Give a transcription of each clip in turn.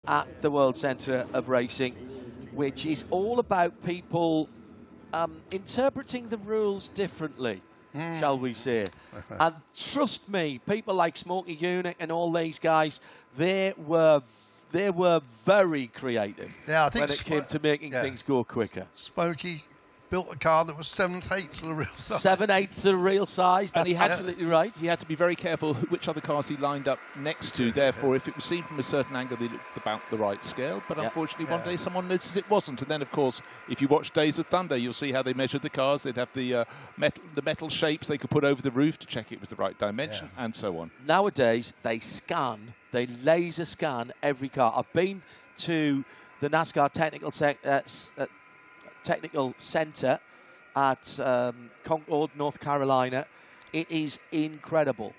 at the World Centre of Racing, which is all about people interpreting the rules differently, shall we say. And trust me, people like Smokey Unick and all these guys, they were very creative when it came to making things go quicker. Smokey built a car that was 7/8 of the real size. 7/8 of the real size. That's absolutely right. He had to be very careful which other cars he lined up next to. Therefore, if it was seen from a certain angle, they looked about the right scale. But unfortunately, one day someone noticed it wasn't. And then, of course, if you watch Days of Thunder, you'll see how they measured the cars. They'd have the metal shapes they could put over the roof to check it was the right dimension, and so on. Nowadays, they laser scan every car. I've been to the NASCAR Technical Center at Concord, North Carolina. It is incredible.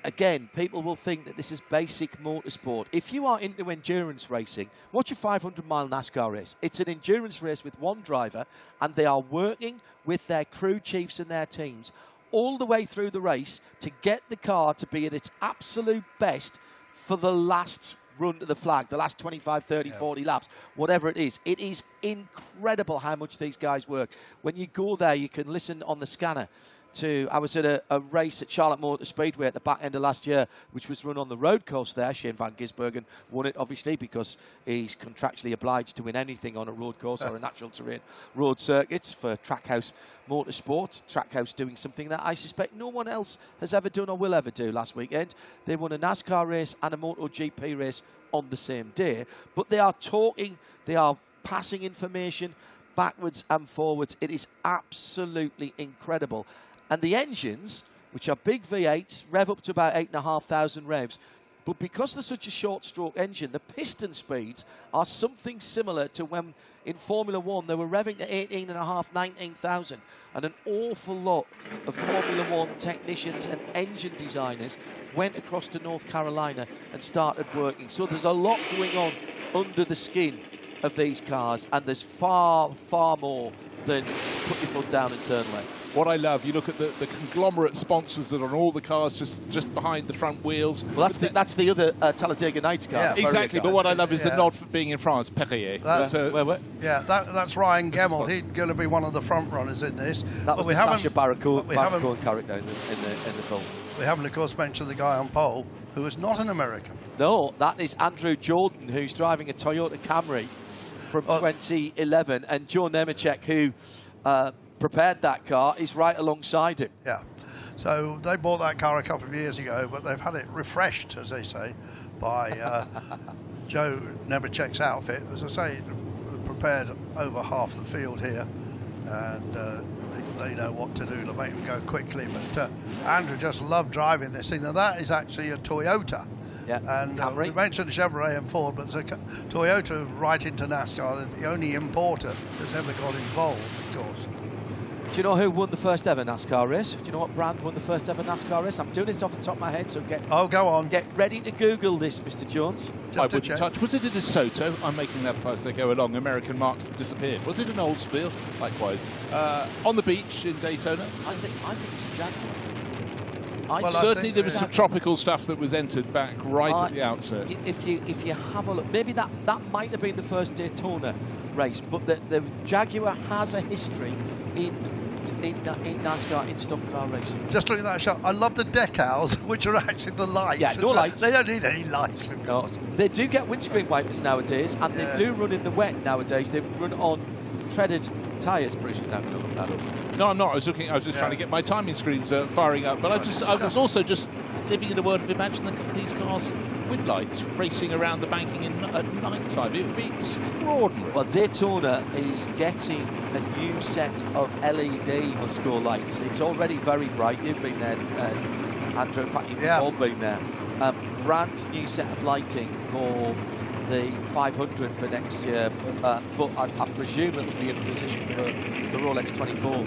Again, people will think that this is basic motorsport. If you are into endurance racing, watch a 500-mile NASCAR race. It's an endurance race with one driver, and they are working with their crew chiefs and their teams all the way through the race to get the car to be at its absolute best for the last run to the flag, the last 25, 30, 40 laps, whatever it is. It is incredible how much these guys work. When you go there, you can listen on the scanner to, I was at a race at Charlotte Motor Speedway at the back end of last year, which was run on the road course there. Shane van Gisbergen won it, obviously, because he's contractually obliged to win anything on a road course or a natural terrain road circuits for Trackhouse Motorsport. Trackhouse doing something that I suspect no one else has ever done or will ever do last weekend. They won a NASCAR race and a MotoGP race on the same day, but they are talking, they are passing information backwards and forwards. It is absolutely incredible. And the engines, which are big V8s, rev up to about 8,500 revs. But because they're such a short-stroke engine, the piston speeds are something similar to when in Formula One they were revving to 18.5, 19,000. And an awful lot of Formula One technicians and engine designers went across to North Carolina and started working. So there's a lot going on under the skin of these cars, and there's far, far more than put your foot down and turn left. What I love, you look at the conglomerate sponsors that are on all the cars just behind the front wheels. Well, that's the other Talladega Nights car. Yeah, exactly, but what I love is the nod for being in France, Perrier. That's Ryan Gemmell. He's going to be one of the front runners in this. That was the Sacha Baron Cohen character in the film. We haven't, of course, mentioned the guy on pole who is not an American. No, that is Andrew Jordan, who's driving a Toyota Camry from 2011, and Joe Nemechek, who prepared that car, is right alongside him. Yeah, so they bought that car a couple of years ago, but they've had it refreshed, as they say, by Joe Nemechek's outfit. As I say, prepared over half the field here, and they know what to do to make them go quickly. But Andrew just loved driving this thing. Now that is actually a Toyota. Yeah, and we mentioned Chevrolet and Ford, but Toyota right into NASCAR, the only importer that's ever got involved, of course. Do you know who won the first ever NASCAR race? Do you know what brand won the first ever NASCAR race? I'm doing it off the top of my head, so go on. Get ready to Google this, Mr. Jones. I wouldn't touch. Was it a DeSoto? I'm making that up as I go along. American marks have disappeared. Was it an Oldsmobile? Likewise. On the beach in Daytona? I think it's a Jaguar. Certainly there was some tropical stuff that was entered back at the outset. If you have a look, maybe that might have been the first Daytona race, but the Jaguar has a history in NASCAR, in stock car racing. Just looking at that shot, I love the decals, which are actually the lights. Yeah, no lights. They don't need any lights, of course. They do get windscreen wipers nowadays, and they do run in the wet nowadays. They run on treaded tyres. Bruce is now going to look that up. No, I'm not. I was just trying to get my timing screens firing up. But I was also just living in a world of imagine these cars with lights racing around the banking at night time. It would be extraordinary. Well, Daytona is getting a new set of LED Musco lights. It's already very bright. You've been there, Andrew. In fact, you've all been there. Brand new set of lighting for the 500 for next year, but I presume it'll be in a position for the Rolex 24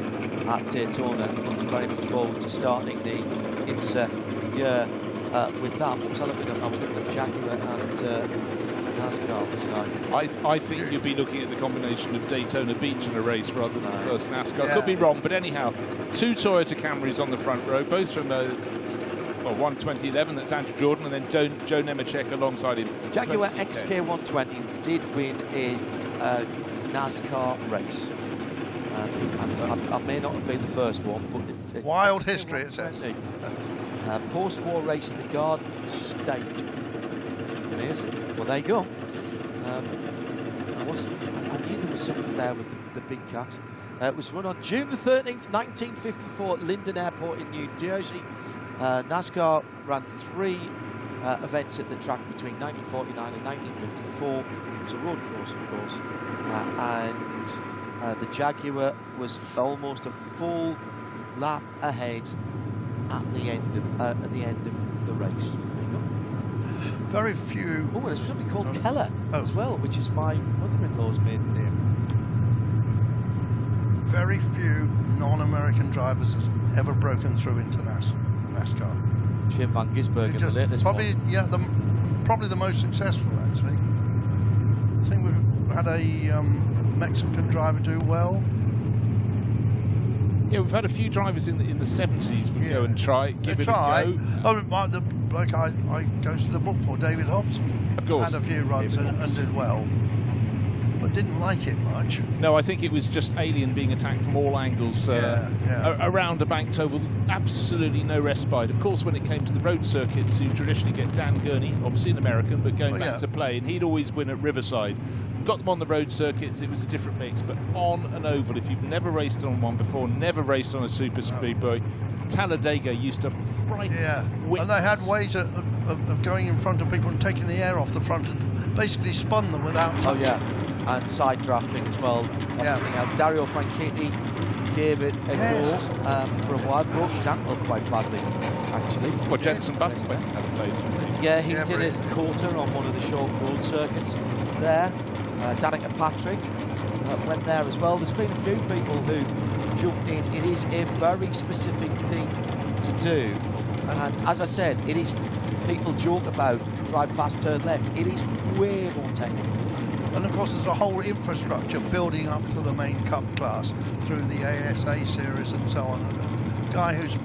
at Daytona. I'm looking very much forward to starting the IMSA year with that. What was I looking at? I was looking at Jaguar and NASCAR, wasn't I think you'll be looking at the combination of Daytona Beach in a race rather than the first NASCAR. Could be wrong, but anyhow, two Toyota Camrys on the front row, both from Well, 1:20.11, that's Andrew Jordan, and then Joe Nemechek alongside him. Jaguar 2010. XK120 did win a NASCAR race. I may not have been the first one, but... Wild history, it says. Post-war race in the Garden State. Amazing. Well, there you go. I knew there was something there with the big cat. It was run on June the 13th, 1954 at Linden Airport in New Jersey. NASCAR ran 3 events at the track between 1949 and 1954. It was a road course, of course. And the Jaguar was almost a full lap ahead at the end of the race. Very few. Oh, there's something called Keller as well, which is my mother-in-law's maiden name. Very few non-American drivers has ever broken through into NASCAR. Jim Van Gisbergen, the latest probably one. Yeah, probably the most successful actually. I think we've had a Mexican driver do well. Yeah, we've had a few drivers in the 70s would go and give it a go. The bloke I goes to the book for, David Hobbs, of course, had a few runs and did well, but didn't like it much. No, I think it was just Alien being attacked from all angles around a banked oval. Absolutely no respite. Of course, when it came to the road circuits, you traditionally get Dan Gurney, obviously an American, but going back to play, and he'd always win at Riverside. Got them on the road circuits, it was a different mix, but on an oval, if you've never raced on one before, never raced on a super speedway, Talladega used to frighten witness. And they had ways of going in front of people and taking the air off the front and basically spun them without touching. And side drafting as well. Dario Franchitti gave it a go for a while, broke his ankle quite badly, actually. Well, Jenson Button had played. Yeah, he did it quarter on one of the short road circuits there. Danica Patrick went there as well. There's been a few people who jumped in. It is a very specific thing to do, and as I said, it is. People joke about drive fast, turn left. It is way more technical. And of course, there's a whole infrastructure building up to the main Cup class through the ASA series and so on. A guy who's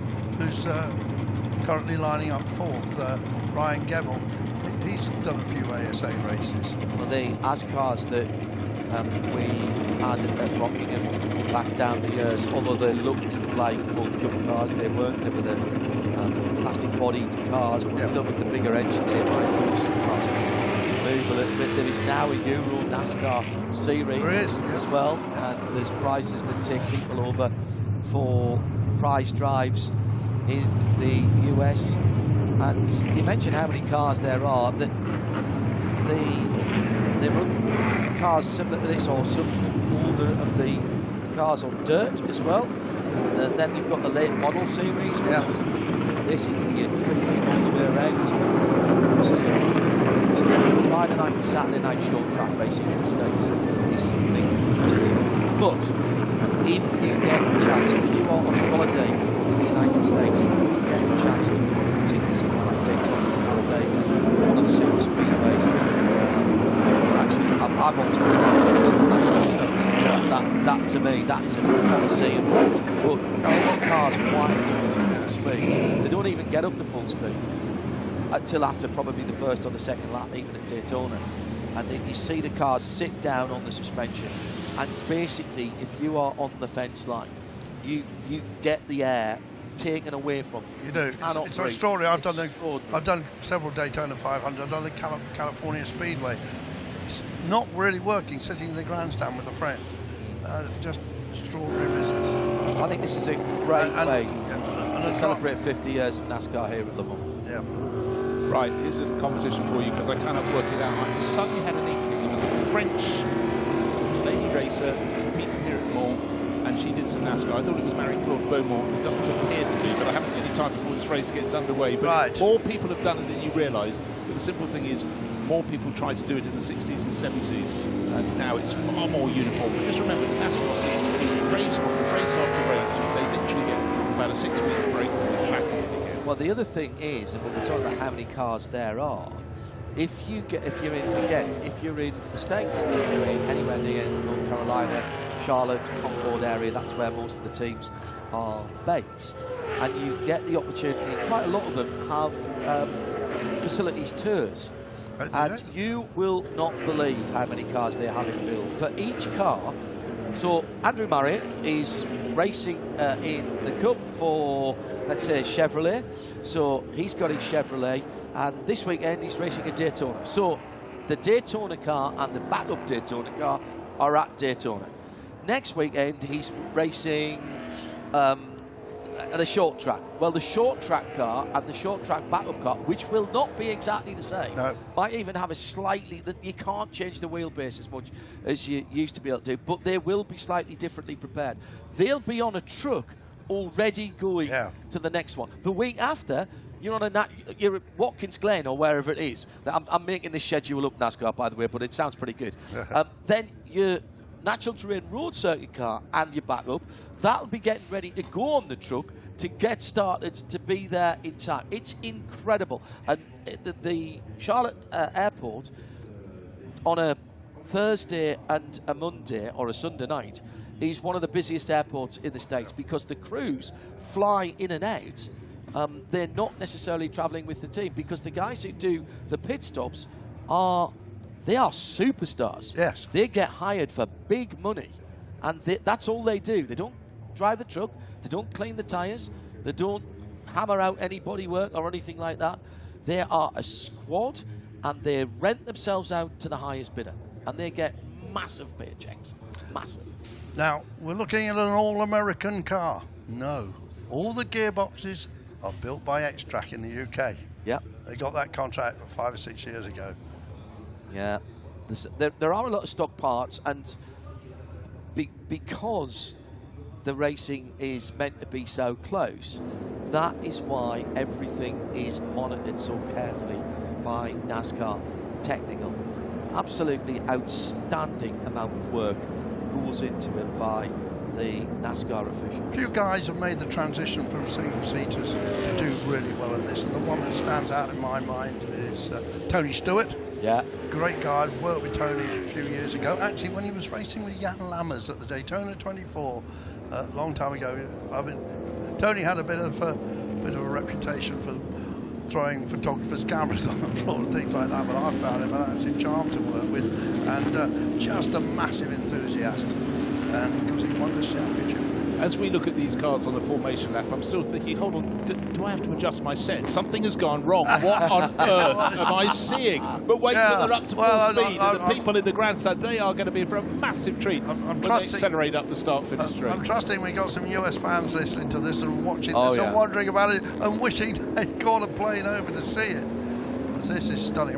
currently lining up 4th, Ryan Gebel. He's done a few ASA races. Well, the ASCARs that we had at Rockingham back down the years, although they looked like full Cup cars, they weren't. They were the plastic-bodied cars, but some of the bigger engines in like those cars move a little bit. There is now a Euro NASCAR series as well, and there's prizes that take people over for prize drives in the US. And you mentioned how many cars there are. They run cars similar to this, or some older of the cars on dirt as well. And then you've got the late model series, which is basically you're drifting all the way around. Friday night and Saturday night short track racing in the States is something to do. But if you get a chance, if you are on holiday in the United States, and you get a chance to continue somewhere like Daytona and Talladega, one of the super speedways, actually, I've always been that to me, that's a Coliseum. But every car's wide to full speed. They don't even get up to full speed until after probably the first or the second lap, even at Daytona. And then you see the cars sit down on the suspension, and basically, if you are on the fence line, you get the air taken away from you. You do. It's extraordinary. I've done several Daytona 500. I've done the California Speedway. It's not really working sitting in the grandstand with a friend. Just extraordinary business. I think this is a great way to celebrate 50 years of NASCAR here at Le Mans. Yeah. Right, here's a competition for you because I cannot work it out. I suddenly had an inkling. There was a French lady racer who competed here at Mans, and she did some NASCAR. I thought it was Marie-Claude Beaumont. It doesn't appear to be, but I haven't any time before this race gets underway. But more people have done it than you realise. But the simple thing is, more people tried to do it in the 60s and 70s, and now it's far more uniform. But just remember, the NASCAR season is race after race after race. They literally get about a 6-week break and they're back in again. Well, the other thing is, and we're talking about how many cars there are, if you're in the States, if you're in anywhere near North Carolina, Charlotte, Concord area. That's where most of the teams are based. And you get the opportunity, quite a lot of them have facilities tours. And you will not believe how many cars they're having built. For each car, so Andrew Marriott is racing in the Cup for, let's say, Chevrolet. So he's got his Chevrolet, and this weekend he's racing a Daytona. So the Daytona car and the backup Daytona car are at Daytona. Next weekend he's racing at a short track. Well, the short track car and the short track backup car, which will not be exactly the same, might even have a slightly, you can't change the wheelbase as much as you used to be able to do, but they will be slightly differently prepared. They'll be on a truck already going to the next one. The week after, you're at Watkins Glen or wherever it is. I'm making this schedule up, NASCAR, by the way, but it sounds pretty good. Then your natural terrain road circuit car and your backup, that'll be getting ready to go on the truck to get started, to be there in time. It's incredible. And the Charlotte airport on a Thursday and a Monday or a Sunday night is one of the busiest airports in the States because the crews fly in and out. They're not necessarily traveling with the team because the guys who do the pit stops are superstars. Yes. They get hired for big money, and that's all they do. They don't drive the truck, they don't clean the tyres, they don't hammer out any bodywork or anything like that. They are a squad, and they rent themselves out to the highest bidder, and they get massive paychecks. Massive. Now, we're looking at an all-American car. No. All the gearboxes are built by X-Track in the UK. Yeah. They got that contract 5 or 6 years ago. Yeah. There are a lot of stock parts, and because the racing is meant to be so close, that is why everything is monitored so carefully by NASCAR Technical. Absolutely outstanding amount of work goes into it by the NASCAR officials. A few guys have made the transition from single-seaters to do really well in this, and the one that stands out in my mind is Tony Stewart. Yeah. Great guy. I worked with Tony a few years ago, actually when he was racing with Jan Lammers at the Daytona 24 a long time ago. Tony had a bit of a reputation for throwing photographers' cameras on the floor and things like that, but I found him an absolute charm to work with, and just a massive enthusiast, and because he won this championship. As we look at these cars on the formation lap, I'm still thinking, hold on, do I have to adjust my set? Something has gone wrong. What on earth am I seeing? But wait till they're up to full speed, and the people in the grandstand, they are going to be in for a massive treat when they accelerate up the start-finish straight. I'm trusting we got some US fans listening to this and watching this and wondering about it and wishing they'd caught a plane over to see it. This is stunning.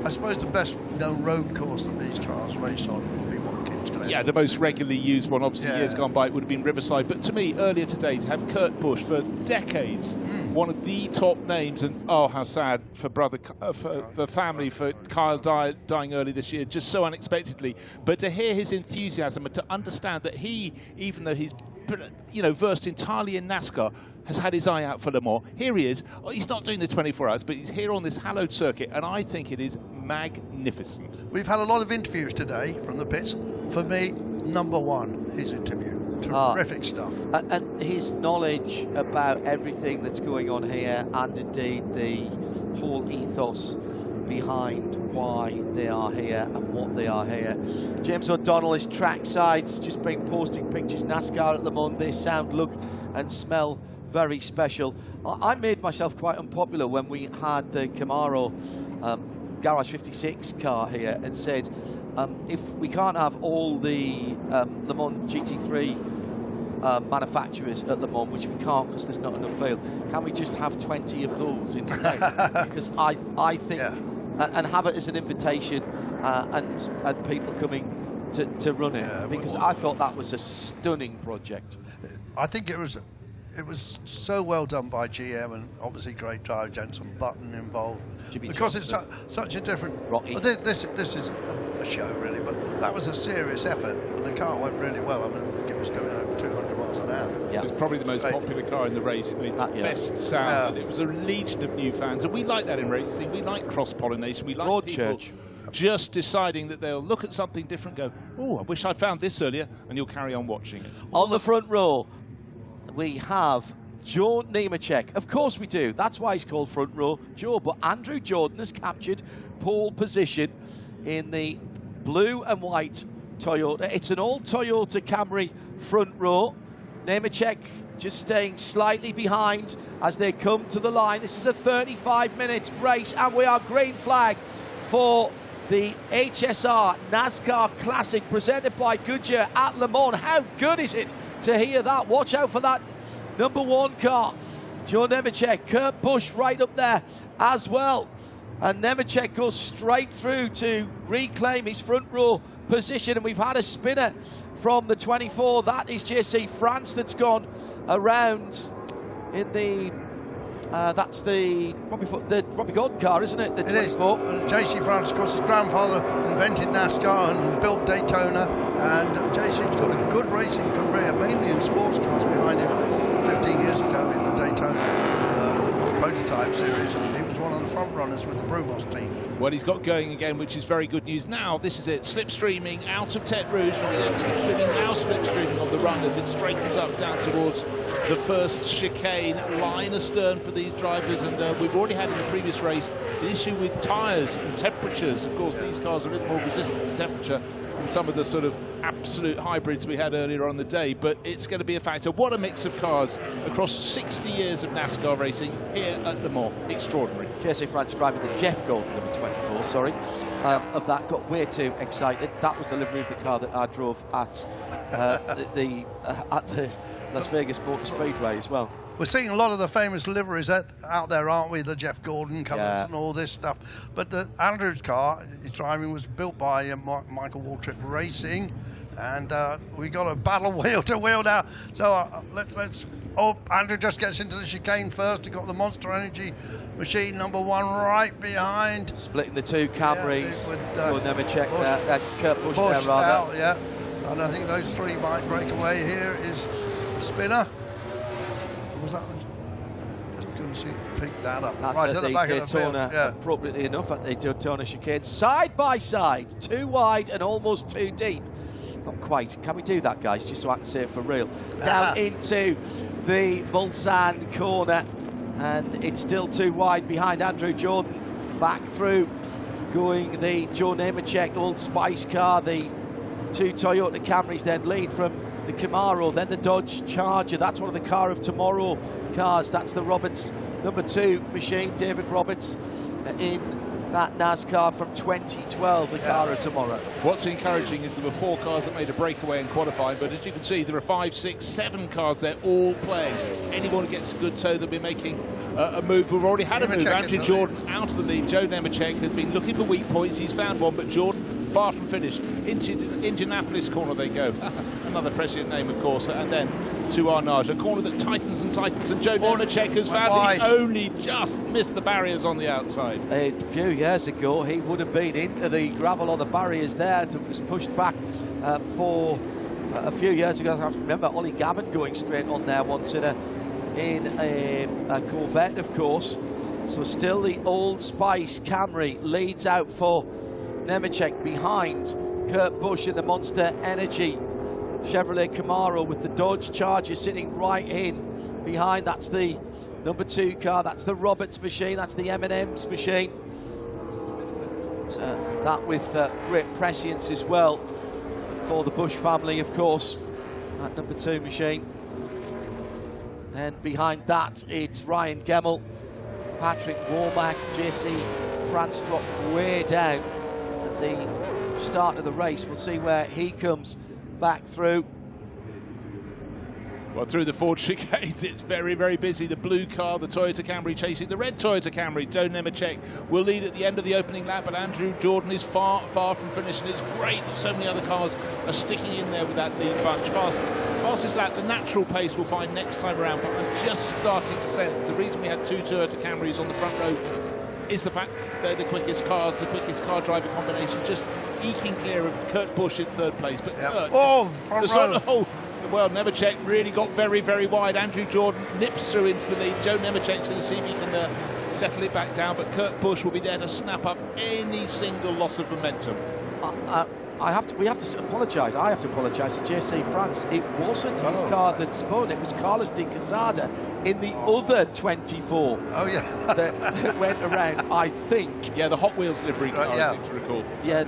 I suppose the best known road course that these cars race on will be Watkins Glen. Yeah, the most regularly used one, obviously, years gone by, it would have been Riverside. But to me, earlier today, to have Kurt Busch for decades, one of the top names, and oh, how sad for the family, for Kyle dying early this year, just so unexpectedly. But to hear his enthusiasm and to understand that he, even though he's versed entirely in NASCAR, has had his eye out for Le Mans. Here he is. Oh, he's not doing the 24 hours, but he's here on this hallowed circuit, and I think it is magnificent. We've had a lot of interviews today from the pits. For me, number one, his interview. Terrific stuff. And his knowledge about everything that's going on here, and indeed the whole ethos behind why they are here and what they are here. James O'Donnell is trackside, just been posting pictures. NASCAR at Le Mans, they sound, look and smell very special. I made myself quite unpopular when we had the Camaro Garage 56 car here and said, if we can't have all the Le Mans GT3 manufacturers at Le Mans, which we can't because there's not enough field, can we just have 20 of those instead? Because I think, and have it as an invitation and people coming to run it, because I thought that was a stunning project. I think it was so well done by GM, and obviously great drive, Jenson Button involved, Jimmy because Johnson. It's such a different. Rocky. This is a show really, but that was a serious effort, and the car went really well. I mean, it was going over 200 miles an hour. Yeah. It was probably the most popular car in the race. It made the best sound. It was a legion of new fans, and we like that in racing. We like cross-pollination. We like Broadchurch. just deciding that they'll look at something different, go, oh, I wish I'd found this earlier, and you'll carry on watching it. On the front row, we have Joe Nemechek. Of course we do. That's why he's called front row Joe. But Andrew Jordan has captured pole position in the blue and white Toyota. It's an old Toyota Camry front row. Nemechek just staying slightly behind as they come to the line. This is a 35-minute race, and we are green flag for the HSR NASCAR Classic presented by Goodyear at Le Mans. How good is it to hear that? Watch out for that #1 car. Joe Nemechek, Kurt Busch right up there as well. And Nemechek goes straight through to reclaim his front row position. And we've had a spinner from the 24. That is JC France that's gone around in the... that's the Robbie Gordon car, isn't it? The 24. JC France, of course, his grandfather invented NASCAR and built Daytona, and JC's got a good racing career, mainly in sports cars behind him 15 years ago in the Daytona prototype series, and he was one of the front runners with the Brumos team. Well, he's got going again, which is very good news. Now, this is it, slipstreaming out of Tete Rouge, not yet slipstreaming, now slipstreaming of the runners. It straightens up down towards the first chicane, line astern for these drivers, and we've already had in the previous race the issue with tyres and temperatures. Of course, these cars are a little more resistant to temperature than some of the sort of absolute hybrids we had earlier on the day, but it's going to be a factor. What a mix of cars across 60 years of NASCAR racing here at Le Mans. Extraordinary. JC France driving the Jeff Gordon number 24, sorry. Of that, got way too excited. That was the livery of the car that I drove at the Las Vegas Motor Speedway as well. We're seeing a lot of the famous liveries out there, aren't we? The Jeff Gordon colours and all this stuff. But the Andrew's car he's driving was built by Michael Waltrip Racing, and we got a battle wheel to wheel now. So let's. Oh, Andrew just gets into the chicane first. He got the Monster Energy machine #1 right behind. Splitting the two Camrys. Yeah, we'll never check that. Kurt Busch there, rather. Out, yeah. And I think those three might break away. Here is the spinner. Was that? Let's go and see. Pick that up. That's right at at the the back of the field. Daytona, Yeah. appropriately enough, at the Daytona chicane. Side by side, too wide and almost too deep. Not quite. Can we do that, guys? Just so I can say it for real. Down into the Mulsanne corner, and it's still too wide behind Andrew Jordan. Back through, going the Joe Nemechek Old Spice car. The two Toyota Camrys then lead from the Camaro, then the Dodge Charger. That's one of the Car of Tomorrow cars. That's the Roberts #2 machine, David Roberts, in that NASCAR from 2012, the Car of Tomorrow. What's encouraging is there were 4 cars that made a breakaway in qualifying, but as you can see, there are 5, 6, 7 cars there all playing. Anyone who gets a good tow, they'll be making a move. We've already had a move. Andrew Jordan out of the lead. Joe Nemechek had been looking for weak points. He's found one, but Jordan far from finish. Into Indianapolis corner they go. Another prescient name, of course. And then to Arnage, a corner that tightens and tightens. And Joe Nemechek has found that he only just missed the barriers on the outside. A few years ago, he would have been into the gravel or the barriers there. It was pushed back for a few years ago. I have to remember Ollie Gavin going straight on there once in a Corvette, of course. So still the Old Spice Camry leads out for Nemechek behind Kurt Busch in the Monster Energy Chevrolet Camaro, with the Dodge Charger sitting right in behind. That's the #2 car. That's the Roberts machine. That's the M&M's machine. That with great prescience as well for the Busch family, of course. That #2 machine. Then behind that, it's Ryan Gemmell, Patrick Womack, JC France dropped way down at the start of the race. We'll see where he comes back through. Well, through the Ford chicanes, it's very, very busy. The blue car, the Toyota Camry, chasing the red Toyota Camry. Joe Nemechek will lead at the end of the opening lap, but Andrew Jordan is far, far from finishing. It's great that so many other cars are sticking in there with that lead bunch. Fastest lap, the natural pace we'll find next time around, but I'm just starting to sense the reason we had 2 Toyota Camrys on the front row is the fact they're the quickest cars, the quickest car driver combination, just eking clear of Kurt Busch in 3rd place. But front row. Well, Nemechek really got very, very wide. Andrew Jordan nips through into the lead. Joe Nemechek's going to see if he can settle it back down, but Kurt Busch will be there to snap up any single loss of momentum. We have to apologise. I have to apologise to JC France. It wasn't his car that spun. It was Carlos de Quesada in the other 24. Oh yeah, that went around. I think. Yeah, the Hot Wheels livery car. I seem to recall. Yeah,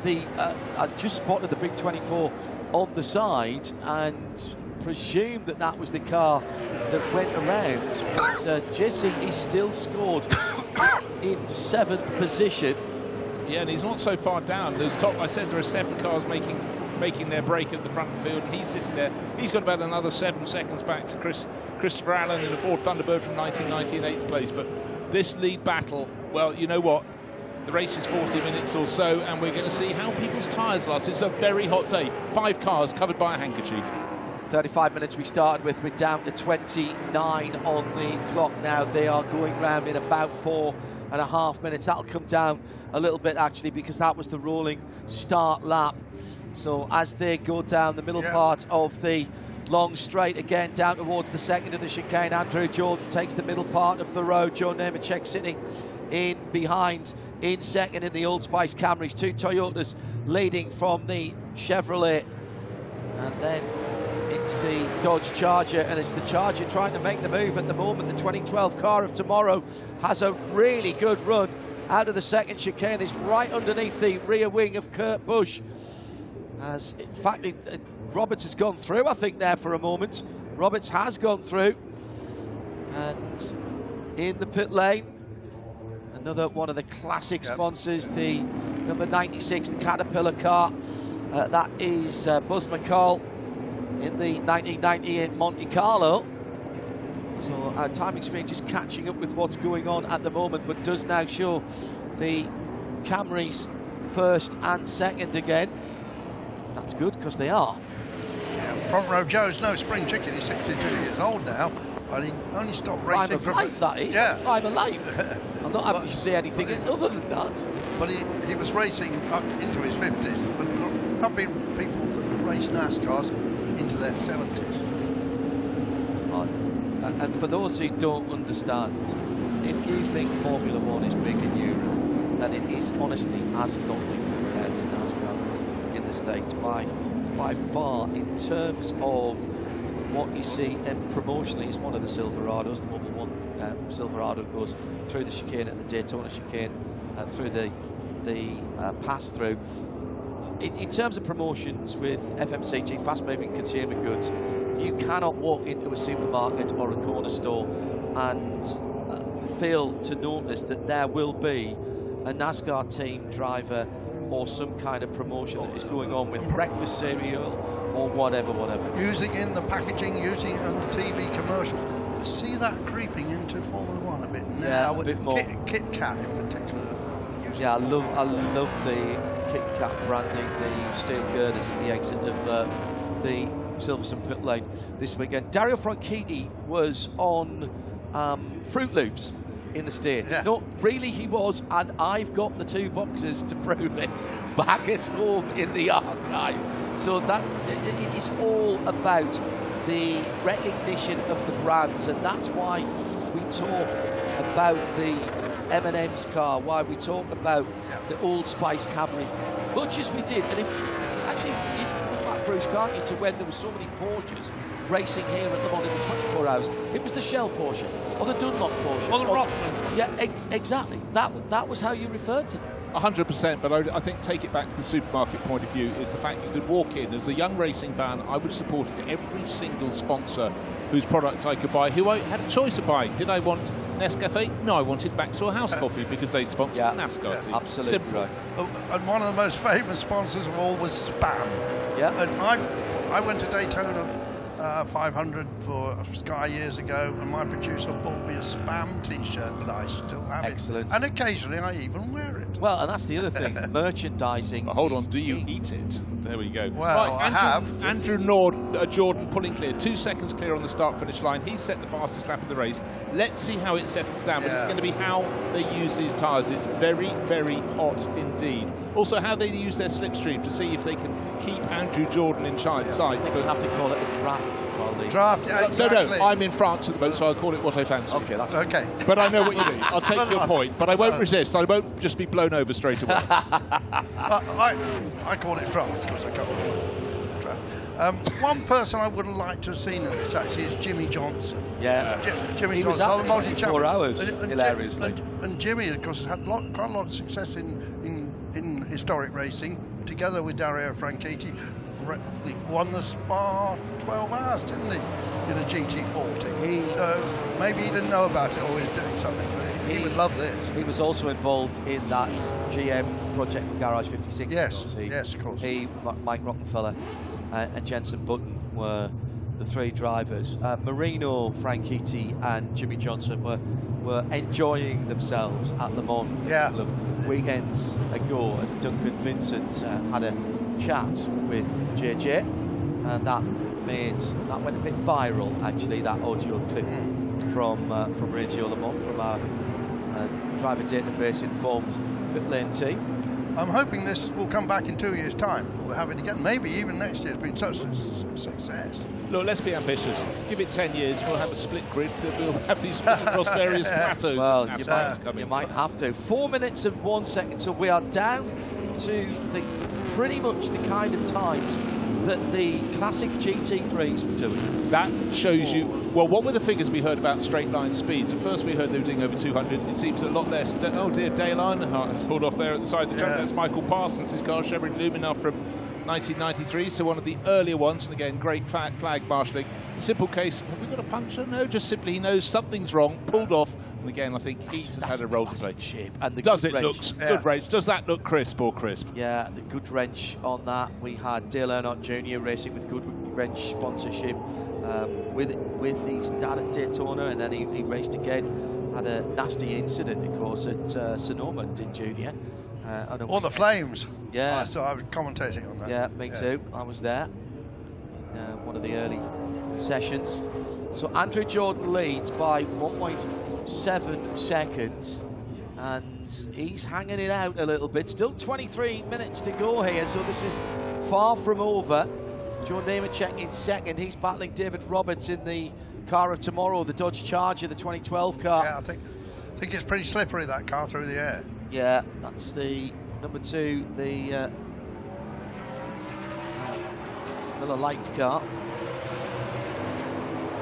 I just spotted the big 24 on the side and presumed that was the car that went around. But JC is still scored in 7th position. Yeah, and he's not so far down. There's top. I said there are 7 cars making their break at the front of the field, and he's sitting there. He's got about another 7 seconds back to Christopher Allen in the Ford Thunderbird from 1990 in 8th place. But this lead battle, well, you know what? The race is 40 minutes or so, and we're going to see how people's tyres last. It's a very hot day. 5 cars covered by a handkerchief. 35 minutes we started with. We're down to 29 on the clock now. They are going round in about 4.5 minutes. That'll come down a little bit actually, because that was the rolling start lap. So as they go down the middle part of the long straight, again down towards the second of the chicane, Andrew Jordan takes the middle part of the road. Joe Nemechek sitting in behind in second in the Old Spice Camrys. 2 Toyotas leading from the Chevrolet, and then it's the Dodge Charger, and it's the Charger trying to make the move at the moment. The 2012 car of tomorrow has a really good run out of the second chicane. It's right underneath the rear wing of Kurt Busch. As in fact, Roberts has gone through, I think, there for a moment. Roberts has gone through, and in the pit lane, another one of the classic sponsors, the number 96, the Caterpillar car. That is Buzz McCall in the 1990 in Monte Carlo. So our timing screen just catching up with what's going on at the moment, but does now show the Camrys first and second again. That's good, because they are. Yeah, Front Row Joe's no spring chicken. He's 62 years old now, but he only stopped racing for life, that is. Yeah. Prime of life. I'm not having to say anything other than that. But he was racing up into his 50s, but there have been people that race NASCARs into their 70s. And for those who don't understand, if you think Formula One is big in Europe, then it is honestly as nothing compared to NASCAR in the States by far. In terms of what you see, and promotionally, it's one of the Silverados. The Mobil 1 Silverado goes through the chicane at the Daytona chicane, through the pass-through. In terms of promotions with FMCG, fast-moving consumer goods, you cannot walk into a supermarket or a corner store and fail to notice that there will be a NASCAR team driver or some kind of promotion that is going on with breakfast cereal or whatever. Using in the packaging, using it on the TV commercials. I see that creeping into Formula One a bit now. A bit more. Kit Kat in particular. Yeah, I love the Kit Kat branding, the steel girders at the exit of the Silverstone pit lane this weekend. Dario Franchitti was on Fruit Loops in the States. Yeah. No, really he was, and I've got the 2 boxes to prove it back at home in the archive. So that it is all about the recognition of the brands, and that's why we talk about the M&M's car, why we talk about the Old Spice Camry, much as we did. And if you go back, Bruce, can't you, to when there were so many Porsches racing here at Le Mans in the 24 hours, it was the Shell Porsche or the Dunlop Porsche or the Rothman. Yeah, exactly. That was how you referred to them. 100%, but I think take it back to the supermarket point of view is the fact you could walk in. As a young racing fan, I would have supported every single sponsor whose product I could buy, who I had a choice of buying. Did I want Nescafe? No, I wanted Maxwell House Coffee because they sponsored the NASCAR team. Absolutely. Simple. Right. And one of the most famous sponsors of all was Spam. Yeah. And I went to Daytona 500 for Sky years ago, and my producer bought me a Spam t-shirt, and I still have Excellent. it. And occasionally I even wear it. Well, and that's the other thing, merchandising. But hold on, do you eat it? There we go. Well, I have. Andrew Jordan pulling clear, 2 seconds clear on the start-finish line. He's set the fastest lap of the race. Let's see how it settles down, but it's going to be how they use these tyres. It's very, very hot indeed. Also, how they use their slipstream to see if they can keep Andrew Jordan in sight. I think we'll have to call it a draft draft. Draft, yeah, exactly. No, I'm in France at the moment, so I'll call it what I fancy. Okay, that's okay. But I know what you mean. I'll take your point, but I won't resist. I won't just be blown over straight away. I call it draft because I can't draft. One person I would have liked to have seen in this actually is Jimmy Johnson. Yeah, Jimmy he Johnson, was out for 4 hours, hilariously. And Jimmy, of course, has had quite a lot of success in historic racing, together with Dario Franchitti. He won the Spa 12 hours, didn't he, in a GT40? So maybe he didn't know about it or he's doing something, but he would love this. He was also involved in that GM project for Garage 56. Yes, yes, of course. He, Mike Rockefeller, and Jensen Button were the 3 drivers. Marino, Franchitti, and Jimmy Johnson were enjoying themselves at Le Mans a couple of weekends ago, and Duncan Vincent had a chat with JJ, and that went a bit viral actually, that audio clip from Radio Le Mans, from our driver database informed pit lane team. I'm hoping this will come back in 2 years' time. We'll have it again, maybe even next year. It's been such a success. Look, let's be ambitious. Give it 10 years, we'll have a split grid. We'll have these split across various plateaus. Well, you might have to. 4 minutes and 1 second, so we are down to pretty much the kind of times that the classic GT3s were doing. That shows you, well, what were the figures we heard about straight line speeds? At first we heard they were doing over 200. It seems a lot less. Oh dear, Dale Earnhardt has pulled off there at the side of the track. That's Michael Parsons, his car, Chevrolet Lumina from 1993, so one of the earlier ones, and again, great flag marshalling. Simple case, have we got a puncture? No, just simply he knows something's wrong, pulled off, and again, I think he has had a role to play. And does it look good wrench? Does that look crisp or crisp? Yeah, the good wrench on that. We had Dale Earnhardt Jr. racing with good wrench sponsorship with his dad at Daytona, and then he raced again. Had a nasty incident, of course, at Sonoma, did Junior. Or the flames. Yeah. So I was commentating on that. Yeah, me too. I was there. One of the early sessions. So Andrew Jordan leads by 1.7 seconds, and he's hanging it out a little bit. Still 23 minutes to go here, so this is far from over. Joe Nemechek in second. He's battling David Roberts in the car of tomorrow, the Dodge Charger, the 2012 car. Yeah, I think it's pretty slippery, that car, through the air. Yeah, that's the number 2, the Miller Lite car.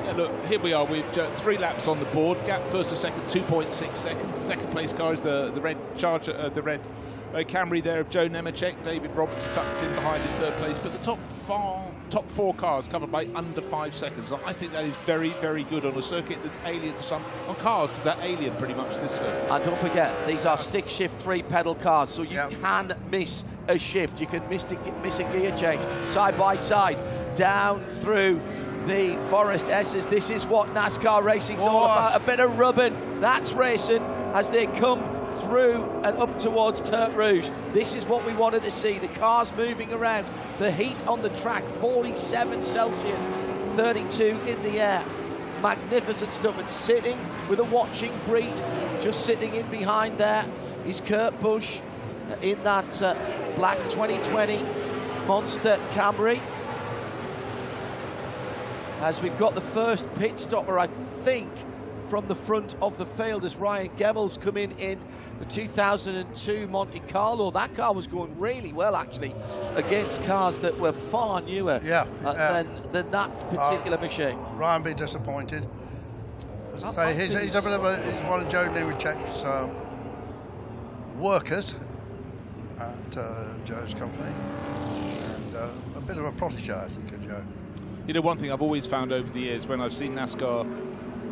Yeah, look, here we are with 3 laps on the board. Gap first to second, 2.6 seconds. Second place car is the red Charger, the red Camry there of Joe Nemechek. David Roberts tucked in behind in 3rd place. But the top 4 cars covered by under 5 seconds. I think that is very, very good on a circuit that's alien to some, on cars that are alien pretty much this circuit. And don't forget, these are stick shift 3-pedal cars, so you can miss a shift. You can miss a gear change side by side down through the Forest S's. This is what NASCAR racing's all about. A bit of rubbing. That's racing as they come through and up towards Tertre Rouge. This is what we wanted to see. The cars moving around. The heat on the track, 47 Celsius, 32 in the air. Magnificent stuff. And sitting with a watching brief, just sitting in behind there is Kurt Busch in that black 2020 Monster Camry. As we've got the first pit stopper, I think, from the front of the field as Ryan Gebels come in the 2002 Monte Carlo. That car was going really well, actually, against cars that were far newer than that particular machine. Ryan be disappointed. As I say, he's a bit of he's one of Joe Nemechek's workers at Joe's company, and a bit of a protege, I think, of Joe. You know, one thing I've always found over the years when I've seen NASCAR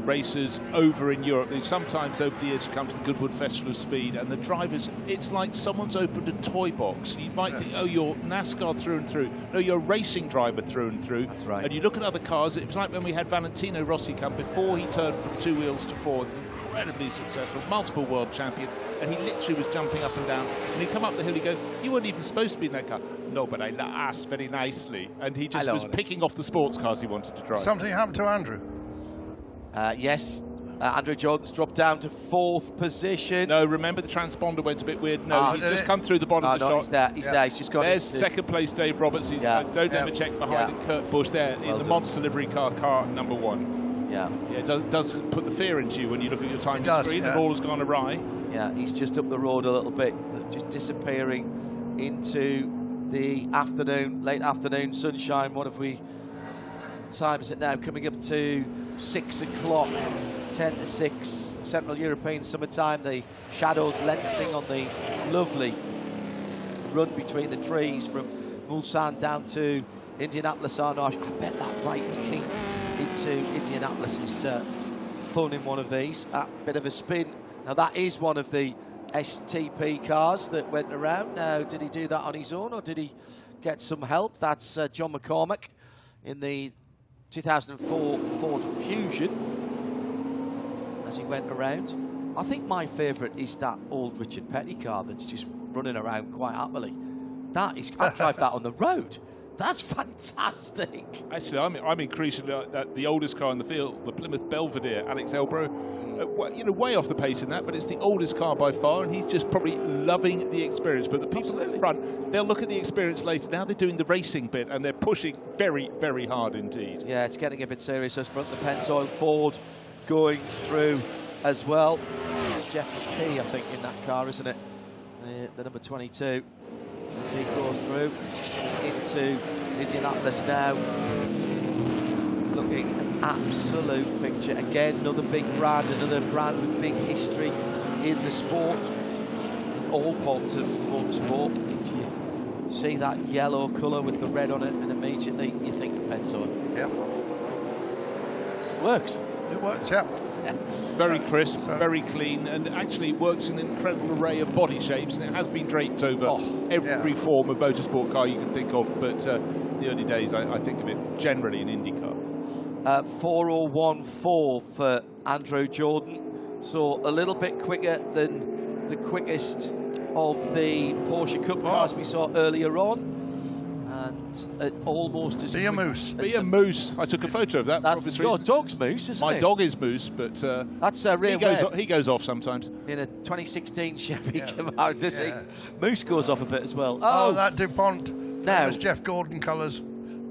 racers over in Europe, they sometimes over the years come to the Goodwood Festival of Speed, and the drivers, it's like someone's opened a toy box. You might think, oh, you're NASCAR through and through. No, you're a racing driver through and through. That's right. And you look at other cars, it was like when we had Valentino Rossi come before he turned from 2 wheels to 4, incredibly successful, multiple world champion, and he literally was jumping up and down, and he'd come up the hill, he'd go, you weren't even supposed to be in that car. No, but I asked very nicely, and he just was picking off the sports cars he wanted to drive. Something happened to Andrew? Yes, Andrew Jordan's dropped down to 4th position. No, remember the transponder went a bit weird. No, he's just come through the bottom of the shot. He's there. He's just got. There's second place Dave Roberts. He's don't Nemechek behind and Kurt Busch there in the monster livery car number 1. Yeah. It does put the fear into you when you look at your time screen. The ball has gone awry. Yeah, he's just up the road a little bit, just disappearing into the late afternoon sunshine. What time is it now? Coming up to 6 o'clock, 10 to 6, Central European summertime. The shadows lengthening on the lovely run between the trees from Mulsanne down to Indianapolis Arnage. I bet that right king into Indianapolis is fun in one of these. A bit of a spin. Now that is one of the STP cars that went around. Now, did he do that on his own or did he get some help? That's John McCormack in the 2004 Ford Fusion as he went around. I think my favourite is that old Richard Petty car that's just running around quite happily. That is, I drive that on the road. That's fantastic. Actually, I'm increasingly the oldest car in the field, the Plymouth Belvedere, Alex Elbro. Way off the pace in that, but it's the oldest car by far, and he's just probably loving the experience. But the people in front, they'll look at the experience later. Now they're doing the racing bit, and they're pushing very, very hard indeed. Yeah, it's getting a bit serious. Just front, the Pennzoil Ford going through as well. It's Jeff McKee, I think, in that car, isn't it? The number 22. As he goes through into Indianapolis now, looking an absolute picture. Again, another big brand, another brand with big history in the sport, in all parts of motorsport. You see that yellow colour with the red on it, and immediately you think of Pennzoil. Yeah. Works. It works, yeah. Very crisp, very clean, and actually works in an incredible array of body shapes, and it has been draped over every form of motorsport car you can think of, but in the early days I think of it generally in IndyCar. 4014 for Andrew Jordan, so a little bit quicker than the quickest of the Porsche Cup cars we saw earlier on. And almost as Be a moose. Be a moose. I took a photo of that. Your dog's moose, isn't it? My dog is moose, but that's he goes off sometimes. In a 2016 Chevy Camaro, does he? Moose goes off a bit as well. Oh, that DuPont. Now, that was Jeff Gordon colours,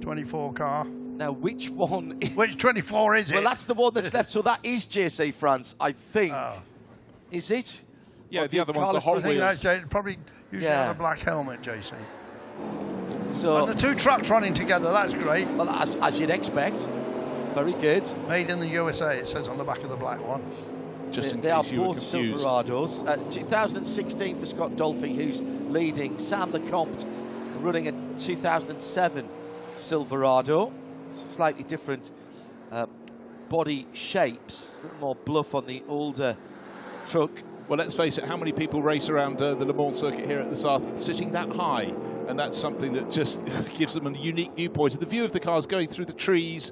24 car. Now, which one? Which 24 is it? Well, that's the one that's left. So that is JC France, I think. Is it? Yeah, the other one's the Hot Wheels. I think that's probably usually on a black helmet, JC. So, and the two trucks running together, that's great. Well, as you'd expect. Very good. Made in the USA, it says on the back of the black one. Just in they are case you were both confused. Silverados. 2016 for Scott Dolphy, who's leading. Sam Lecomte running a 2007 Silverado. Slightly different body shapes, a little more bluff on the older truck. Well, let's face it, how many people race around the Le Mans circuit here at the Sarthe sitting that high? And that's something that just gives them a unique viewpoint. The view of the cars going through the trees,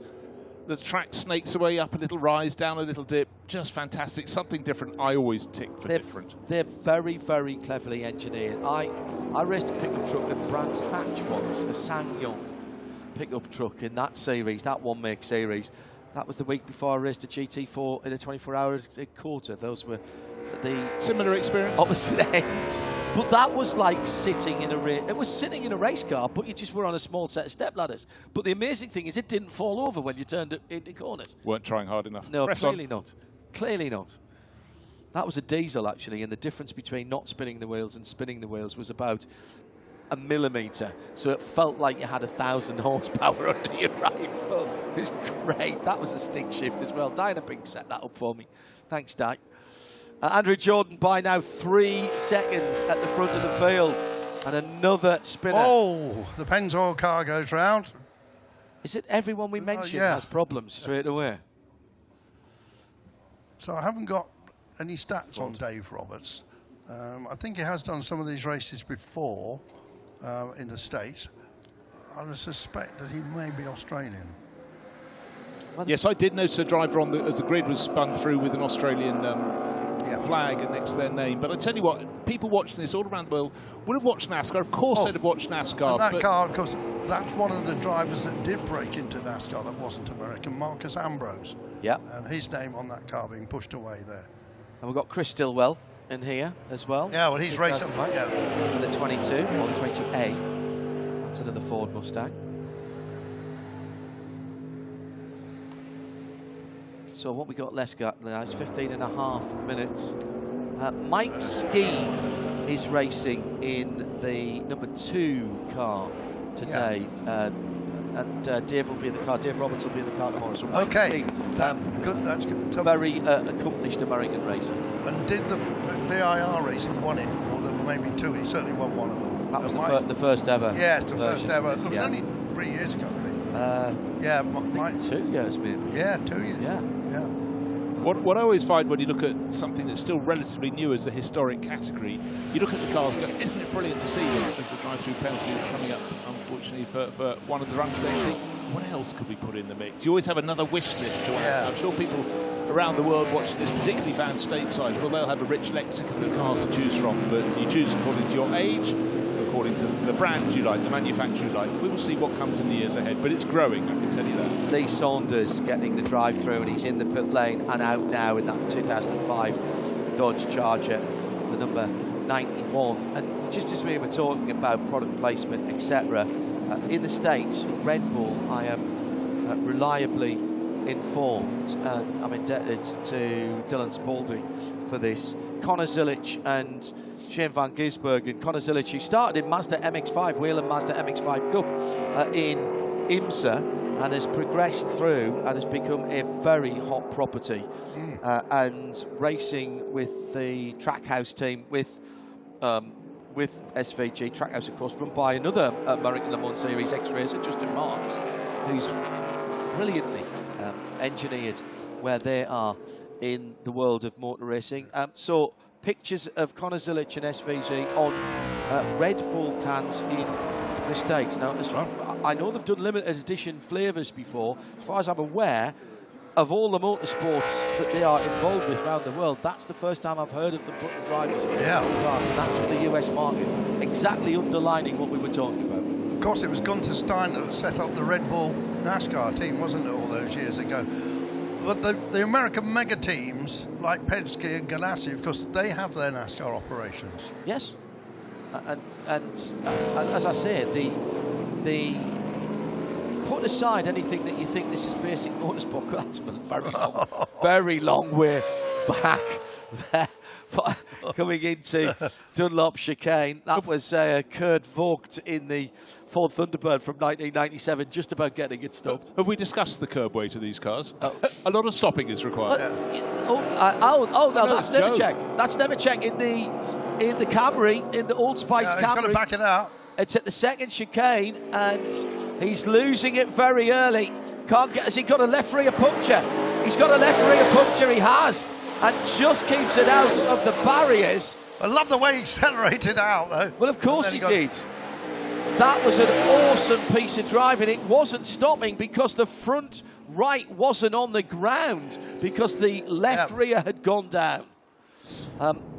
the track snakes away up a little rise, down a little dip. Just fantastic. Something different. I always tick for different. They're very, very cleverly engineered. I raced a pickup truck at Brands Hatch once, a Sanyong pickup truck in that series, that one-make series. That was the week before I raced a GT4 in a 24-hour quarter. Those were the similar experience, opposite end. But that was like sitting in a race. It was sitting in a race car, but you just were on a small set of step ladders. But the amazing thing is, it didn't fall over when you turned it into corners. Weren't trying hard enough. No, clearly not. Clearly not. That was a diesel actually, and the difference between not spinning the wheels and spinning the wheels was about a millimetre, so it felt like you had 1,000 horsepower under your rifle. It was great. That was a stick shift as well. Diana Pink set that up for me. Thanks, Di. Andrew Jordan by now 3 seconds at the front of the field, and another spinner. Oh, the Pennzoil car goes round. Is it everyone we mentioned has problems straight away? So I haven't got any stats on Dave Roberts. I think he has done some of these races before in the States. I suspect that he may be Australian. Yes, I did notice a driver on as the grid was spun through with an Australian flag next to their name. But I tell you what, people watching this all around the world would have watched NASCAR. Of course, they'd have watched NASCAR. And that car, because that's one of the drivers that did break into NASCAR that wasn't American, Marcus Ambrose. Yeah. And his name on that car being pushed away there. And we've got Chris Stillwell in here as well. Yeah, well, he's racing. Yeah. For the 22, or the 22A. That's another Ford Mustang. So what we got left, guys, 15.5 minutes. Mike Ski is racing in the number 2 car today. Yeah. And Dave will be in the car. Dave Roberts will be in the car tomorrow. So okay, good. That's good. Very accomplished American racer. And did the VIR racing won it? Or there were maybe 2. He certainly won one of them. That was the first ever. Yeah, it's the first ever. It was only 3 years ago, really. Yeah, 2 years, maybe. Yeah, 2 years. Yeah. What I always find when you look at something that's still relatively new as a historic category, you look at the cars and go, isn't it brilliant to see them as the drive-through penalty is coming up, unfortunately, for one of the runs. They think, what else could we put in the mix? You always have another wish list to add. I'm sure people around the world watching this, particularly fans stateside, well, they'll have a rich lexicon of cars to choose from, but you choose according to your age, according to the brand you like, the manufacturer you like. We will see what comes in the years ahead, but it's growing, I can tell you that. Lee Saunders getting the drive-through, and he's in the pit lane and out now in that 2005 Dodge Charger, the number 91. And just as we were talking about product placement, etc., in the States, Red Bull, I am reliably informed, and I'm indebted to Dylan Spalding for this. Connor Zilic and Shane van Gisbergen. Connor Zilic, who started in Mazda MX-5, Whelen Mazda MX-5 Cup in IMSA, and has progressed through and has become a very hot property. And racing with the Trackhouse team, with SVG, Trackhouse of course, run by another American Le Mans Series ex-racer, Justin Marks, who's brilliantly engineered where they are in the world of motor racing. So pictures of Connor Zilic and SVG on Red Bull cans in the States. Now, I know they've done limited edition flavours before. As far as I'm aware, of all the motorsports that they are involved with around the world, that's the first time I've heard of them putting drivers in cars, and that's for the US market, exactly underlining what we were talking about. Of course, it was Gunter Stein that set up the Red Bull NASCAR team, wasn't it, all those years ago? But the American mega teams, like Penske and Ganassi, of course, they have their NASCAR operations. Yes. And as I say, the put aside anything that you think this is basic motorsport, that's very long way back there. Coming into Dunlop chicane, that was Kurt Vogt in the Ford Thunderbird from 1997, just about getting it stopped. Have we discussed the curb weight of these cars? A lot of stopping is required. No, that's never checked. That's never checked in the Camry, in the Old Spice Camry. He's got to back it out. It's at the second chicane, and he's losing it very early. Has he got a left rear puncture? He's got a left rear puncture, he has, and just keeps it out of the barriers. I love the way he accelerated out, though. Well, of course he did. That was an awesome piece of driving. It wasn't stopping because the front right wasn't on the ground, because the left rear had gone down.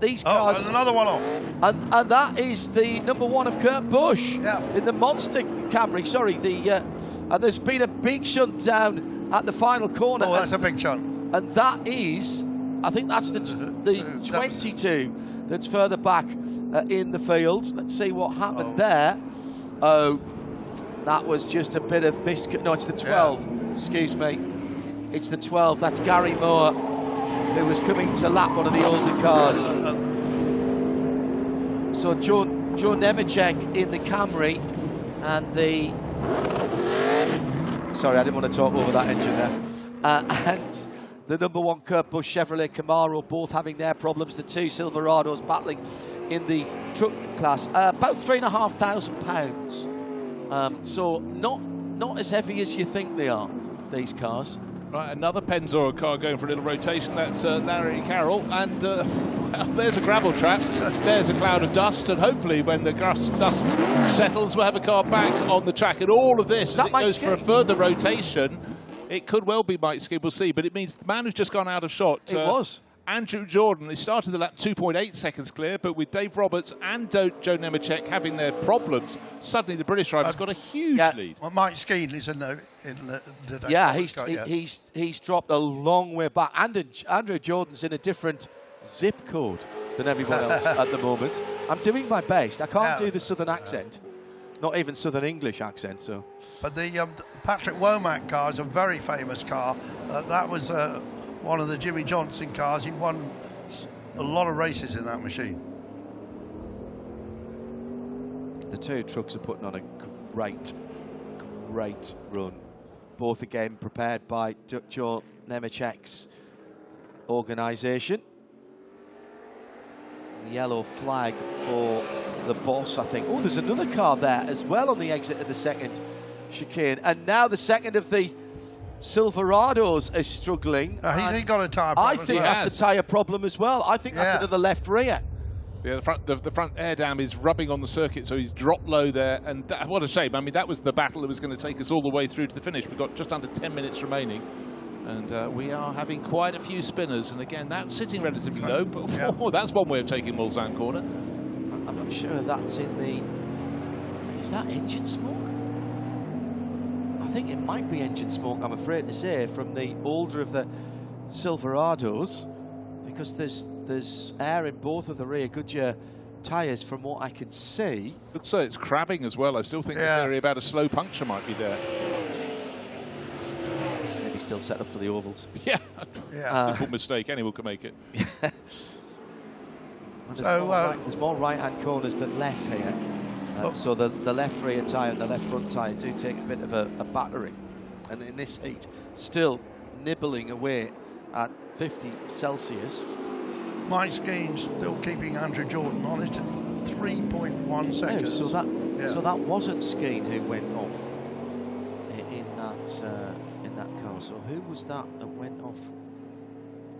These cars, and another one off, and that is the number 1 of Kurt Busch in the Monster Camry. Sorry, and there's been a big shunt down at the final corner. Oh, that's a big shunt. And that is, I think that's the 22 that's further back in the field. Let's see what happened there. Oh, that was just a bit of no, it's the 12. Excuse me, it's the 12. That's Gary Moore, who was coming to lap one of the older cars. So Joe Nemechek in the Camry, and the... Sorry, I didn't want to talk over that engine there. And the number 1 Kurt Busch Chevrolet Camaro, both having their problems. The 2 Silverados battling in the truck class. About £3,500. So not as heavy as you think they are, these cars. Right, another Pennzoil car going for a little rotation. That's Larry Carroll, and well, there's a gravel trap. There's a cloud of dust, and hopefully when the dust settles, we'll have a car back on the track. And all of this, as it goes for a further rotation, it could well be Mike Skid, we'll see. But it means the man who's just gone out of shot. It was. Andrew Jordan, he started the lap 2.8 seconds clear, but with Dave Roberts and Joe Nemechek having their problems, suddenly the British driver's got a huge lead. Well, Mike Skeen is in the yeah, he's dropped a long way back. Andrew Jordan's in a different zip code than everyone else at the moment. I'm doing my best. I can't do the southern accent, not even southern English accent. So, but the Patrick Womack car is a very famous car. That was one of the Jimmy Johnson cars. He won a lot of races in that machine. The two trucks are putting on a great run. Both again prepared by Joe Nemechek's organisation. The yellow flag for the boss, I think. Oh, there's another car there as well on the exit of the second chicane. And now the second of the Silverados is struggling. He's got a tyre problem. I think that's a tyre problem as well. I think that's another left rear. Yeah, the front air dam is rubbing on the circuit, so he's dropped low there. And what a shame. I mean, that was the battle that was going to take us all the way through to the finish. We've got just under 10 minutes remaining. And we are having quite a few spinners. And again, that's sitting relatively low. But that's one way of taking Mulsanne Corner. I'm not sure that's in the... Is that engine smoke? I think it might be engine smoke, I'm afraid to say, from the older of the Silverados, because there's air in both of the rear Goodyear tyres from what I can see. Looks like it's crabbing as well. I still think the theory about a slow puncture might be there. Maybe still set up for the ovals. Yeah. Simple mistake. Anyone can make it. There's more right-hand corners than left here. So the left rear tyre and the left front tyre do take a bit of a battering. And in this heat, still nibbling away at 50 Celsius. Mike Skeen's still keeping Andrew Jordan on it at 3.1 seconds. No, so that wasn't Skeen who went off in that car. So who was that went off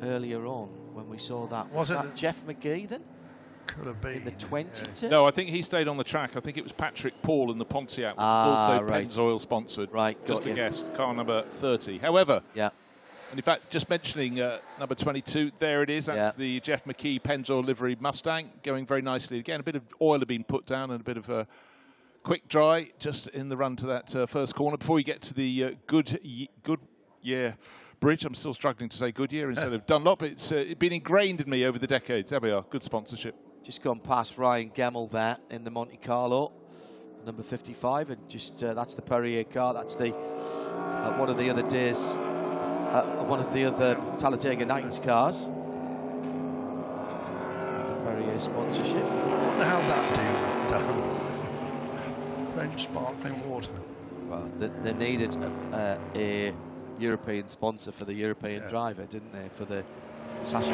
earlier on when we saw that? Was that Jeff McGee then? Could have been. In the 22? No, I think he stayed on the track. I think it was Patrick Paul in the Pontiac, also Pennzoil sponsored. Right, just a guess, car number 30. However, and in fact, just mentioning number 22, there it is. That's the Jeff McKee Pennzoil livery Mustang, going very nicely. Again, a bit of oil had been put down and a bit of a quick dry just in the run to that first corner before you get to the Goodyear Bridge. I'm still struggling to say Goodyear instead of Dunlop. It's been ingrained in me over the decades. There we are, good sponsorship. Just gone past Ryan Gemmell there in the Monte Carlo, number 55, and just that's the Perrier car. That's the one of the other days, one of the other Talladega Nights cars. The Perrier sponsorship. What the hell that deal got done? French sparkling water. Well, they needed a European sponsor for the European driver, didn't they? For the Sacha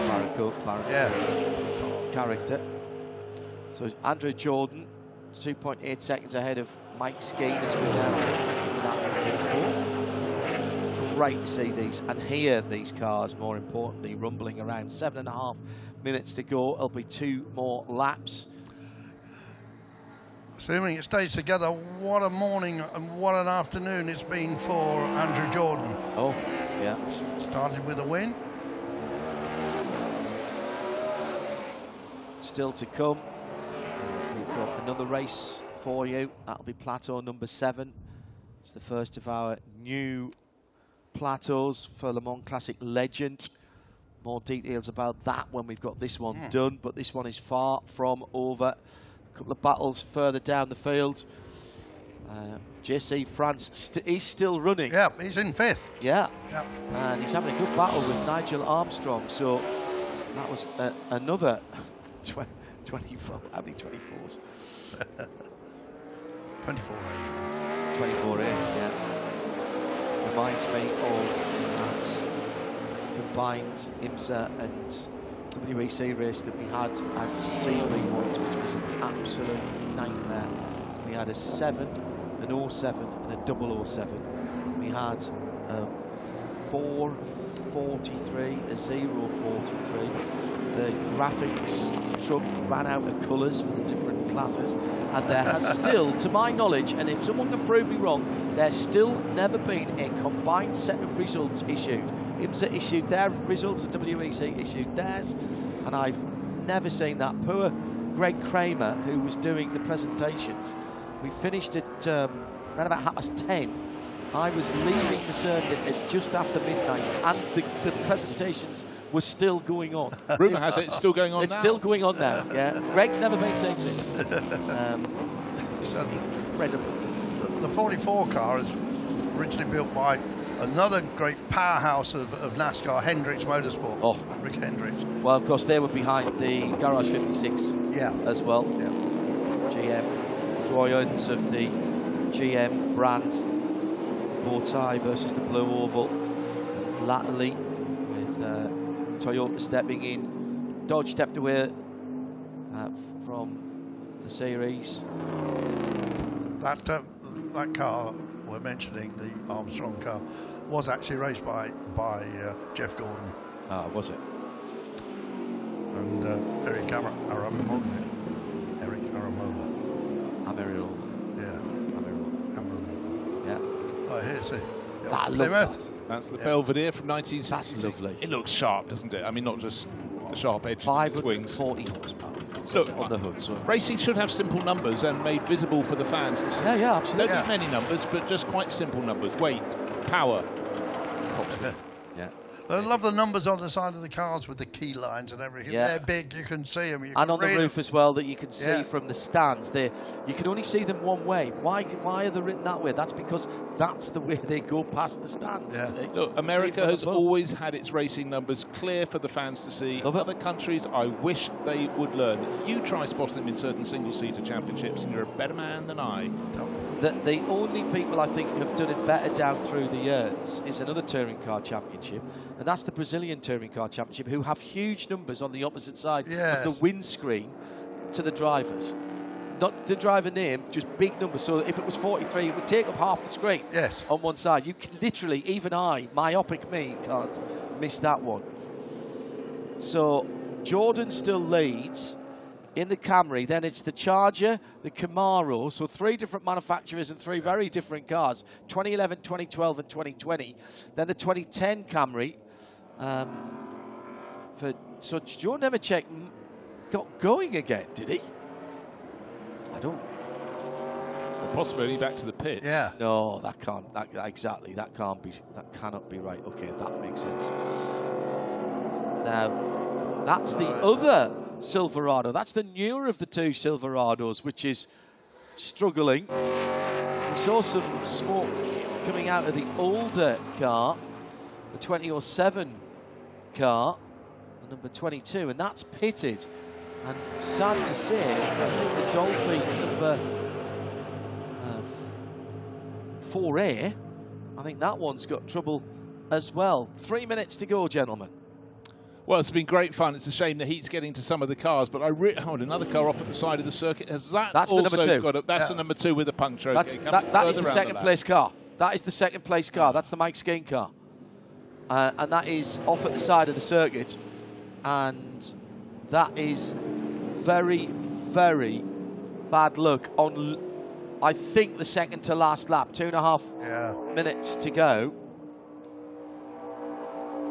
Baron character. So it's Andrew Jordan, 2.8 seconds ahead of Mike Skeen as we now. Great to see these and hear these cars, more importantly, rumbling around. 7.5 minutes to go. It'll be 2 more laps. Assuming it stays together, what a morning and what an afternoon it's been for Andrew Jordan. Oh, yeah. Started with a win. Still to come. We've got another race for you. That'll be plateau number 7. It's the first of our new plateaus for Le Mans Classic Legend. More details about that when we've got this one done, but this one is far from over. A couple of battles further down the field. JC France he's still running. Yeah, he's in 5th. Yeah. And he's having a good battle with Nigel Armstrong. So that was another 24. How many 24s? 24. 24 in, yeah. Reminds me of that combined IMSA and WEC race that we had at Seabury once, which was an absolute nightmare. We had a 7, an 07 and a 007. We had 443, a 043. The graphics truck ran out of colours for the different classes, and there has still, to my knowledge, and if someone can prove me wrong, there's still never been a combined set of results issued IMSA issued their results, and WEC issued theirs, and I've never seen that. Poor Greg Kramer, who was doing the presentations. We finished at around about 10:30. I was leaving the circuit at just after midnight, and the presentations were still going on. Rumour has it it's still going on It's now. still going on now, yeah. Greg's never been seen since. It's incredible. The 44 car is originally built by another great powerhouse of NASCAR, Hendricks Motorsport. Oh. Rick Hendricks. Well, of course, they were behind the Garage 56 as well. Yeah. GM, doyens of the GM brand. Bow tie versus the blue oval. And latterly, with Toyota stepping in, Dodge stepped away from the series. That car we're mentioning, the Armstrong car, was actually raced by Jeff Gordon. Ah, was it? And Eric Aramola. Amarillo. Yeah. Amarillo. Yeah. Oh, here's the I love that. That's the Belvedere from 1960. That's lovely. It looks sharp, doesn't it? I mean, not just the sharp edge of its wings. 540 horsepower. Look, on the hood. So. Racing should have simple numbers and made visible for the fans to see. Yeah, absolutely. Don't need many numbers, but just quite simple numbers. Weight, power. Yeah. I love the numbers on the side of the cars with the key lines and everything. Yeah. They're big, you can see them. And on the roof as well, that you can see Yeah. from the stands. You can only see them one way. Why are they written that way? That's because that's the way they go past the stands. Yeah. See? Look, America has always had its racing numbers clear for the fans to see. Love it. Other countries, I wish they would learn. You try spotting them in certain single-seater championships, and you're a better man than I. The only people I think have done it better down through the years is another touring car championship, and that's the Brazilian Touring Car Championship, who have huge numbers on the opposite side of the windscreen to the drivers. Not the driver name, just big numbers. So if it was 43, it would take up half the screen on one side. You can literally, even I, myopic me, can't miss that one. So Jordan still leads in the Camry. Then it's the Charger, the Camaro. So 3 different manufacturers and 3 very different cars. 2011, 2012 and 2020. Then the 2010 Camry. So Joe Nemechek got going again, did he? I don't. Or possibly back to the pit. Yeah. No, that can't. Exactly. That can't be. That cannot be right. Okay, that makes sense. Now, that's the other Silverado. That's the newer of the 2 Silverados, which is struggling. We saw some smoke coming out of the older car, the 2007 car, the number 22, and that's pitted. And sad to say, I think the Dolphy number 4A, I think that one's got trouble as well. 3 minutes to go, gentlemen. Well, it's been great fun. It's a shame the heat's getting to some of the cars, but another car off at the side of the circuit. Has that that's also the number 2. got that's the number 2 with a puncture? That is the second place car. That is the second place car. That's the Mike Skeen car. And that is off at the side of the circuit. And that is very, very bad luck on, I think, the second to last lap. 2.5 minutes to go.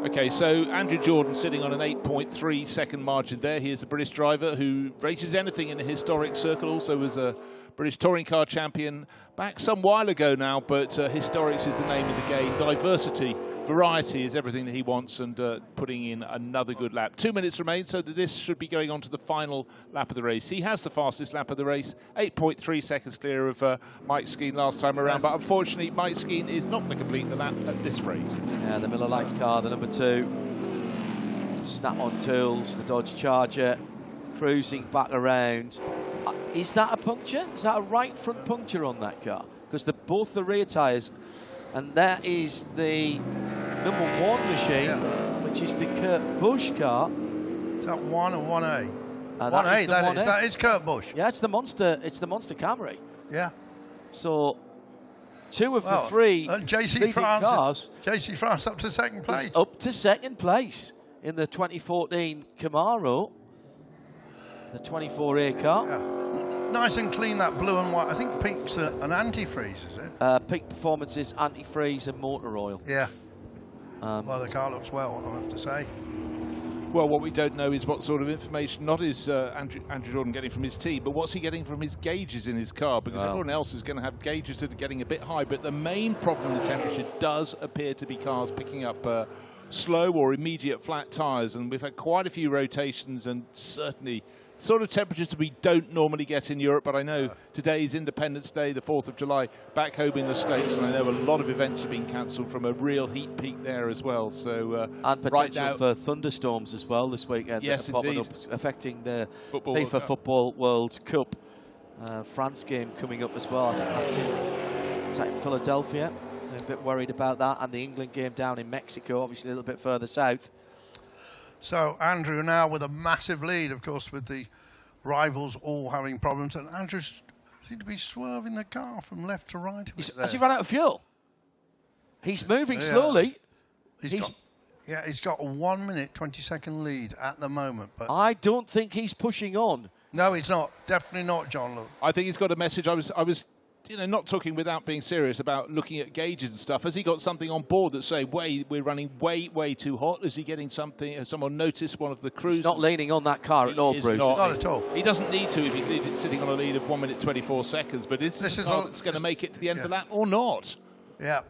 Okay, so Andrew Jordan sitting on an 8.3 second margin there. He is the British driver who races anything in a historic circle, also was a British touring car champion back some while ago now, but historics is the name of the game. Diversity, variety is everything that he wants, and putting in another good lap. 2 minutes remain, so that this should be going on to the final lap of the race. He has the fastest lap of the race, 8.3 seconds clear of Mike Skeen last time around, but unfortunately Mike Skeen is not going to complete the lap at this rate. Yeah, the Miller Lite car, the number 2. Snap-on tools, the Dodge Charger, cruising back around. Is that a puncture? Is that a right front puncture on that car? Because both the rear tyres, and that is the number 1 machine, which is the Kurt Busch car. Is that 1 or 1A? 1A, that is Kurt Busch. Yeah, it's the Monster Camry. Yeah. So 2 of the 3 JC France cars. JC France up to second place. Up to second place in the 2014 Camaro. The 24A car. Yeah. Nice and clean, that blue and white. I think Peak's an antifreeze, is it? Peak Performance's antifreeze and motor oil. Yeah. Well, the car looks well, I have to say. Well, what we don't know is what sort of information, not is Andrew Jordan getting from his team, but what's he getting from his gauges in his car, because everyone else is going to have gauges that are getting a bit high. But the main problem with the temperature does appear to be cars picking up slow or immediate flat tyres, and we've had quite a few rotations, and certainly sort of temperatures that we don't normally get in Europe. But I know today's Independence Day, the 4th of July, back home in the States, and I know a lot of events are being cancelled from a real heat peak there as well. So and potential right now, for thunderstorms as well this weekend. Yes, indeed. Up, affecting the FIFA Football World Cup. France game coming up as well. I think that's in Philadelphia. They're a bit worried about that. And the England game down in Mexico, obviously a little bit further south. So Andrew now with a massive lead, of course, with the rivals all having problems. And Andrew seems to be swerving the car from left to right. Has he run out of fuel? He's moving slowly. He's got a 1 minute, 20-second lead at the moment. But I don't think he's pushing on. No, he's not. Definitely not, John. Look. I think he's got a message. I was not talking without being serious about looking at gauges and stuff. Has he got something on board that say, we're running way too hot? Is he getting something? Has someone noticed one of the crews? He's not leaning on that car at all, Bruce. Not at all. He doesn't need to if he's sitting on a lead of 1 minute 24 seconds. But is this a car that's going to make it to the end of the lap or not? Yeah.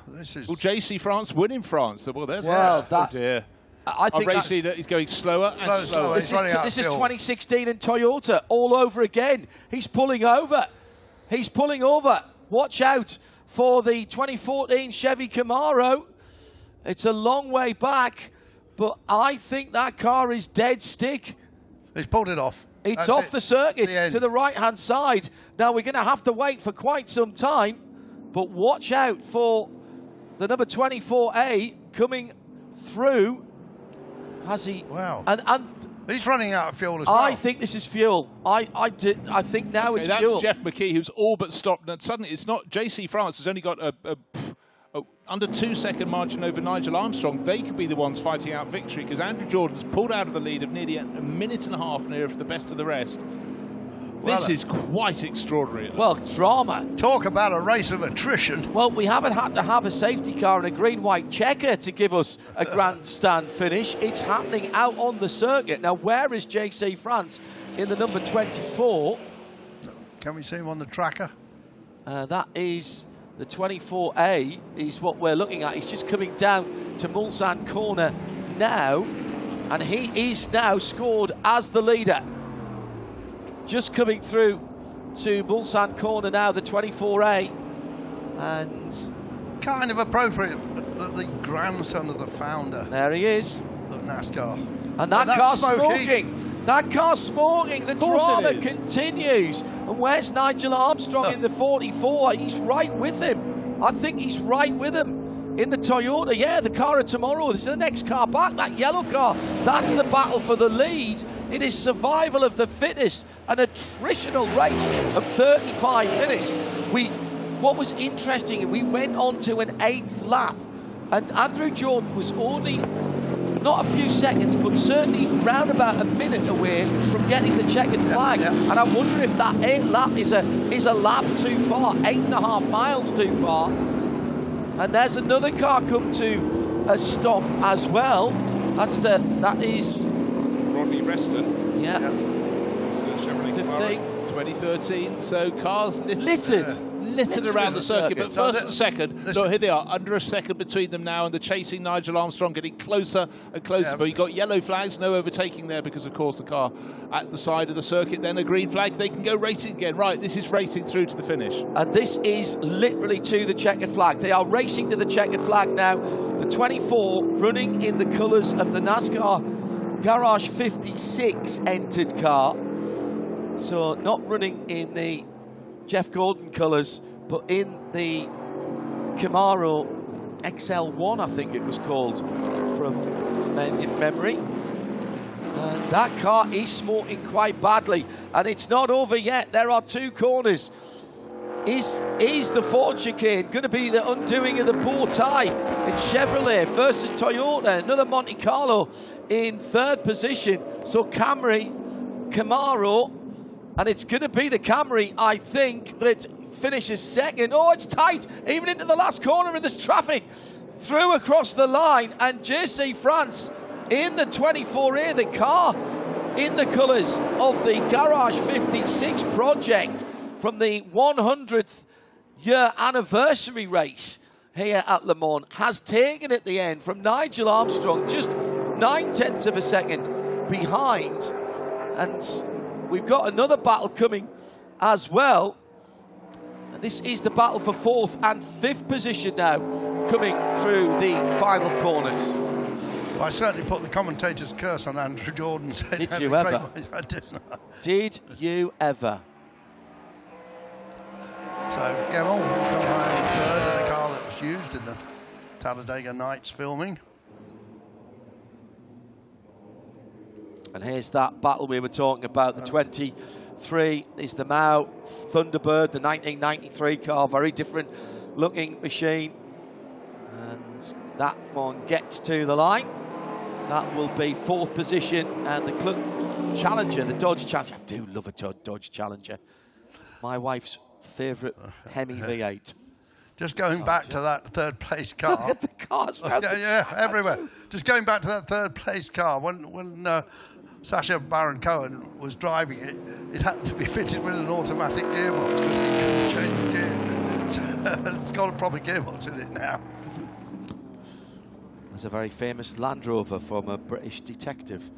This is. Will JC France win in France? Well, there's that. Oh dear. I think race leader is going slower and slower. This is 2016 in Toyota all over again. He's pulling over. He's pulling over. Watch out for the 2014 Chevy Camaro. It's a long way back, but I think that car is dead stick. He's pulled it off. It's off the circuit to the right-hand side. Now, we're going to have to wait for quite some time, but watch out for the number 24A coming through. Has he? Wow. And he's running out of fuel as well. I think this is fuel. I think now it's fuel. That's Jeff McKee, who's all but stopped. And suddenly, it's not. JC France has only got a under 2 second margin over Nigel Armstrong. They could be the ones fighting out victory, because Andrew Jordan's pulled out of the lead of nearly a minute and a half near for the best of the rest. This is quite extraordinary. Well, drama. Talk about a race of attrition. Well, we haven't had to have a safety car and a green-white checker to give us a grandstand finish. It's happening out on the circuit. Now, where is JC France in the number 24? Can we see him on the tracker? That is the 24A is what we're looking at. He's just coming down to Mulsanne corner now, and he is now scored as the leader. Just coming through to Mulsanne corner now, the 24A. And kind of appropriate that the grandson of the founder. There he is. Of NASCAR. And that car's smoking. That car's smoking. The drama continues. And where's Nigel Armstrong in the 44? He's right with him. I think he's right with him. In the Toyota, yeah, the car of tomorrow. This is the next car back, that yellow car. That's the battle for the lead. It is survival of the fittest, an attritional race of 35 minutes. What was interesting, we went on to an 8th lap, and Andrew Jordan was only, not a few seconds, but certainly round about a minute away from getting the checkered flag. And I wonder if that 8th lap is a lap too far, 8.5 miles too far. And there's another car come to a stop as well. That is Rodney Reston. Yeah. Chevrolet 15. 2013. So cars littered around the circuit. But first and second, look, here they are, under a second between them now, and they're chasing Nigel Armstrong, getting closer and closer. Yeah. But you've got yellow flags, no overtaking there, because of course the car at the side of the circuit, then a green flag, they can go racing again. Right, this is racing through to the finish. And this is literally to the checkered flag. They are racing to the checkered flag now. The 24 running in the colours of the NASCAR Garage 56 entered car. So not running in the Jeff Gordon colours, but in the Camaro XL1, I think it was called, from memory. And that car is smoking quite badly, and it's not over yet. There are 2 corners. Is the Ford chicane going to be the undoing of the bow tie in Chevrolet versus Toyota? Another Monte Carlo in 3rd position. So Camaro, and it's going to be the Camry, I think, that finishes 2nd. Oh, it's tight, even into the last corner, and there's traffic through across the line, and JC France in the 24A, the car in the colours of the Garage 56 project from the 100th year anniversary race here at Le Mans, has taken at the end from Nigel Armstrong, just 9/10 of a second behind. And we've got another battle coming as well. And this is the battle for 4th and 5th position now, coming through the final corners. Well, I certainly put the commentator's curse on Andrew Jordan. Did you ever? Did you ever? So Gemmell will come home third in the car that was used in the Talladega Nights filming. And here's that battle we were talking about. The 23 is the Mao Thunderbird, the 1993 car, very different looking machine. And that one gets to the line. That will be 4th position. And the Challenger, the Dodge Challenger. I do love a Dodge Challenger. My wife's favourite Hemi V8. Just going back to that 3rd place car. Look at the cars. Yeah, everywhere. Just going back to that 3rd place car. When Sacha Baron Cohen was driving it, it had to be fitted with an automatic gearbox because he couldn't change gear. It's got a proper gearbox in it now. There's a very famous Land Rover from a British detective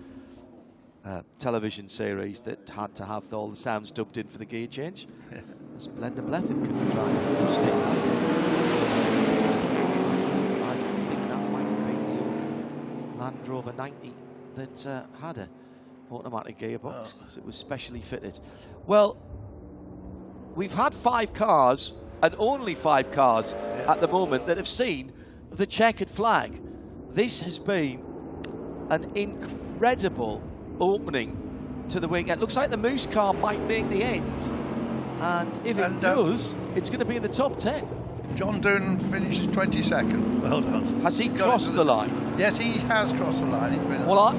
television series that had to have all the sounds dubbed in for the gear change. Yeah. There's Blender Blethyn couldn't drive. I think that might be the Land Rover 90 that had a automatic gearbox, because it was specially fitted. Well, we've had 5 cars, and only 5 cars at the moment, that have seen the checkered flag. This has been an incredible opening to the weekend. Looks like the Moose car might make the end, and if it does, it's going to be in the top 10. John Doonan finished 22nd. Well done. Has he crossed the line? Yes, he has crossed the line. He's been well,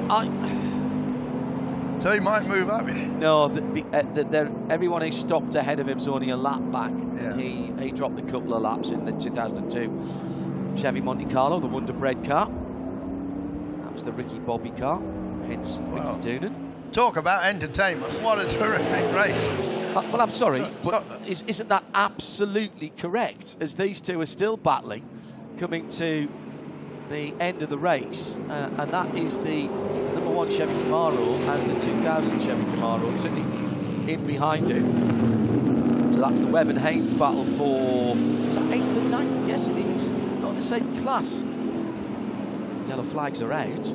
so he might move up. No, everyone who stopped ahead of him is only a lap back. Yeah. He dropped a couple of laps in the 2002 Chevy Monte Carlo, the Wonder Bread car. That was the Ricky Bobby car, hence Ricky Doonan. Talk about entertainment. What a terrific race. Well, I'm sorry, but isn't that absolutely correct? As these two are still battling, coming to the end of the race, and that is the #1 Chevy Camaro and the 2000 Chevy Camaro sitting in behind it. So that's the Webb and Haynes battle for, is that 8th and 9th? Yes, it is. Not in the same class. Yellow flags are out.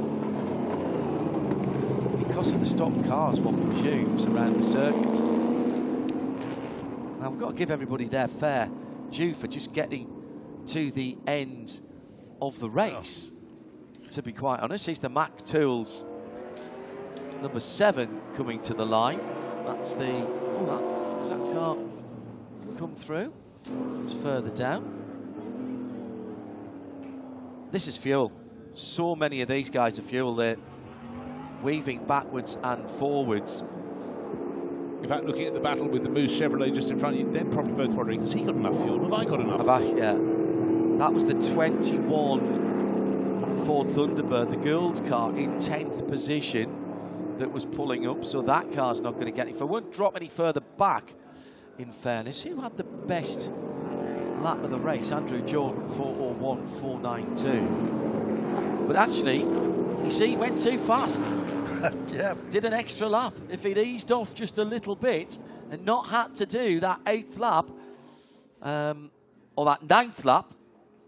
Because of the stopped cars, one presumes, around the circuit. Now, we've got to give everybody their fair due for just getting to the end of the race. To be quite honest, he's the Mack Tools number 7 coming to the line. That's the, does that car come through? It's further down. This is fuel. So many of these guys are fuel. They're weaving backwards and forwards. In fact, looking at the battle with the Moose Chevrolet just in front of you, they're probably both wondering, has he got enough fuel? Have I got enough? Yeah. That was the 21 Ford Thunderbird, the Gould car, in 10th position that was pulling up, so that car's not going to get it. If I won't drop any further back, in fairness, who had the best lap of the race? Andrew Jordan, 4:01.492. But actually, you see, he went too fast. Yeah. Did an extra lap. If he'd eased off just a little bit and not had to do that 8th lap, or that 9th lap,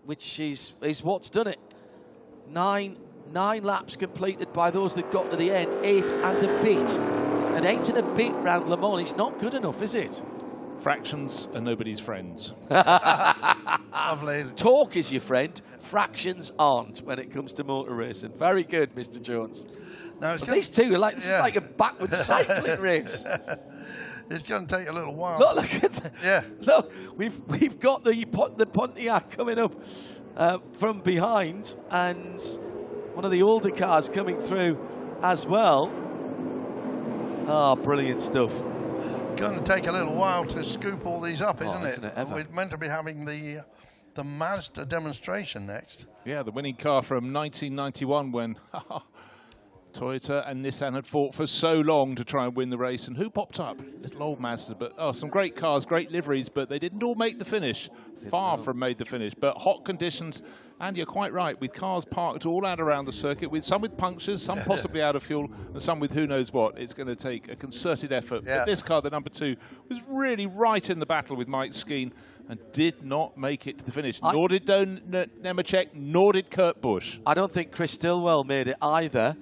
which is what's done it. Nine laps completed by those that got to the end. 8 and a bit. And 8 and a bit round Le Mans, it's not good enough, is it? Fractions are nobody's friends. Lovely. Talk is your friend, fractions aren't when it comes to motor racing. Very good, Mr. Jones. Now these two are like, this is like a backwards cycling race. It's going to take a little while. Look at that. Yeah. Look, we've got the Pontiac coming up from behind, and one of the older cars coming through as well. Oh, brilliant stuff. Going to take a little while to scoop all these up, isn't it? We're meant to be having the the Mazda demonstration next. Yeah, the winning car from 1991 when Toyota and Nissan had fought for so long to try and win the race. And who popped up? Little old Mazda. But some great cars, great liveries, but they didn't all make the finish. Far from made the finish. But hot conditions, and you're quite right, with cars parked all out around the circuit, with some with punctures, some possibly out of fuel, and some with who knows what. It's going to take a concerted effort. Yeah. But this car, the number 2, was really right in the battle with Mike Skeen and did not make it to the finish. Nor did Don Nemechek, nor did Kurt Busch. I don't think Chris Stillwell made it either.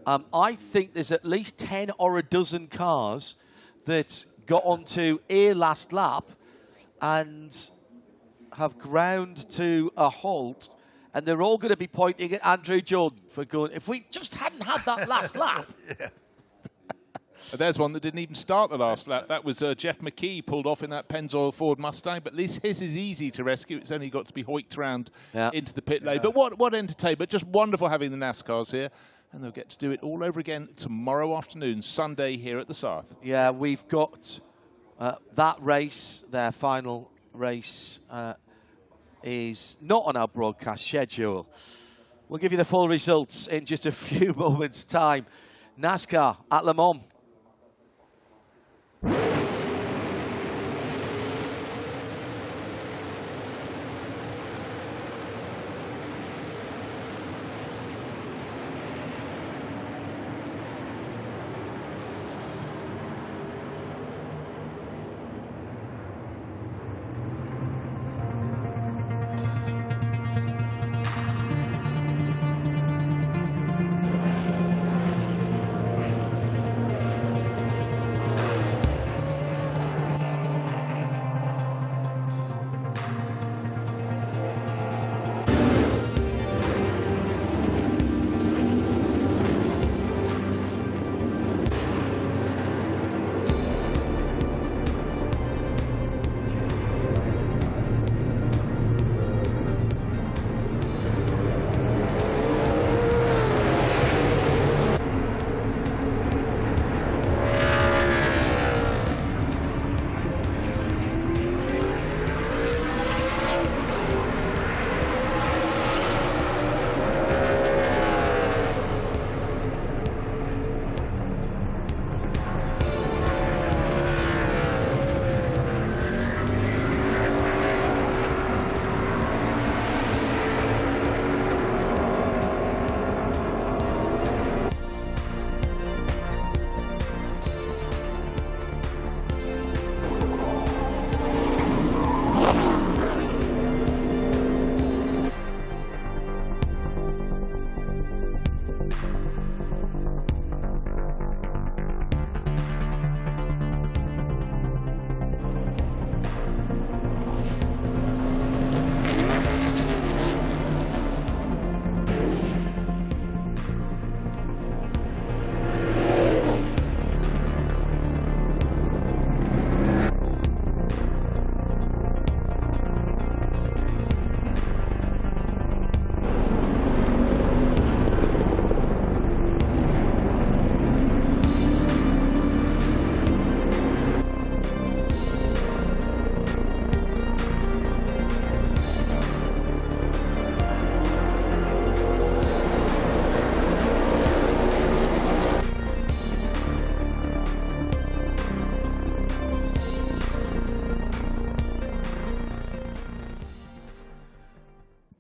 I think there's at least 10 or a dozen cars that got onto a last lap and have ground to a halt, and they're all going to be pointing at Andrew Jordan for going, if we just hadn't had that last lap. Yeah. There's one that didn't even start the last lap. That was Jeff McKee pulled off in that Pennzoil Ford Mustang, but at least his is easy to rescue. It's only got to be hoiked around into the pit lane. But what entertainment. Just wonderful having the NASCARs here. And they'll get to do it all over again tomorrow afternoon, Sunday, here at the Sarthe. Yeah, we've got that race, their final race, is not on our broadcast schedule. We'll give you the full results in just a few moments' time. NASCAR at Le Mans.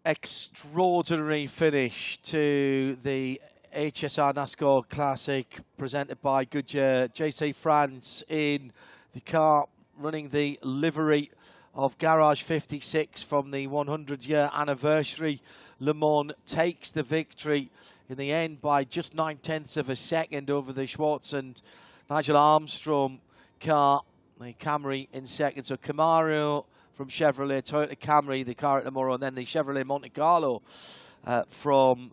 Extraordinary finish to the HSR NASCAR Classic presented by Goodyear. JC France in the car running the livery of Garage 56 from the 100-year anniversary. Le Mans takes the victory in the end by just 9/10 of a second over the Schwartz and Nigel Armstrong car. The Camry in second. So Camaro from Chevrolet, Toyota Camry, the car at tomorrow, and then the Chevrolet Monte Carlo from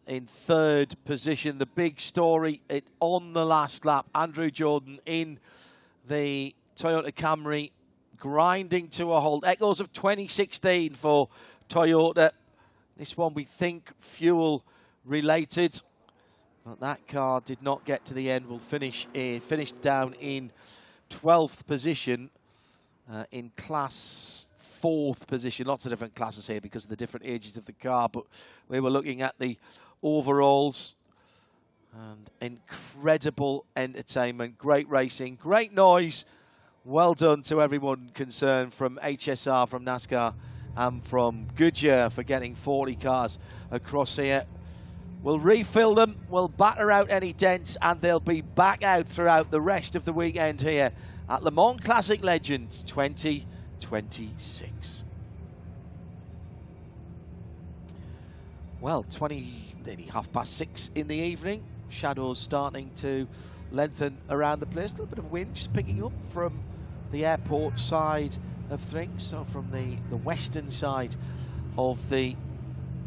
in third position. The big story on the last lap, Andrew Jordan in the Toyota Camry, grinding to a halt. Echoes of 2016 for Toyota. This one we think fuel related, but that car did not get to the end. Will finished down in 12th position in Class 4th position. Lots of different classes here because of the different ages of the car, but we were looking at the overalls. And incredible entertainment, great racing, great noise. Well done to everyone concerned from HSR, from NASCAR, and from Goodyear for getting 40 cars across here. We'll refill them, we'll batter out any dents, and they'll be back out throughout the rest of the weekend here at Le Mans Classic Legends 2026. Well, nearly 6:30 in the evening. Shadows starting to lengthen around the place. A little bit of wind just picking up from the airport side of things, so from the western side of the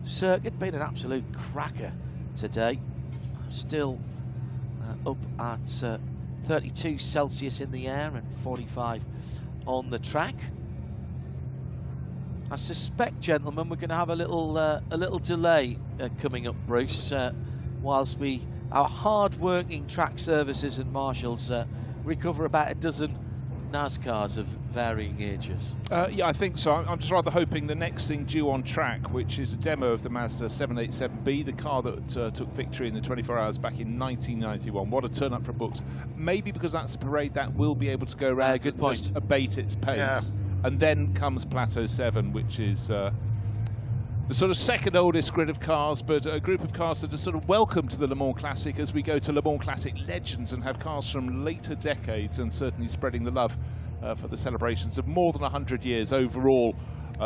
circuit. Been an absolute cracker today. Still up at 32 Celsius in the air and 45 on the track. I suspect, gentlemen, we're going to have a little delay coming up, Bruce, whilst our hard-working track services and marshals recover about a dozen NASCARs of varying ages. Yeah, I think so. I'm just rather hoping the next thing due on track, which is a demo of the Mazda 787B, the car that took victory in the 24 hours back in 1991. What a turn up for books. Maybe because that's a parade that will be able to go around good point. Just abate its pace. Yeah. And then comes Plateau 7, which is the sort of second oldest grid of cars, but a group of cars that are sort of welcome to the Le Mans Classic as we go to Le Mans Classic Legends and have cars from later decades, and certainly spreading the love for the celebrations of more than 100 years overall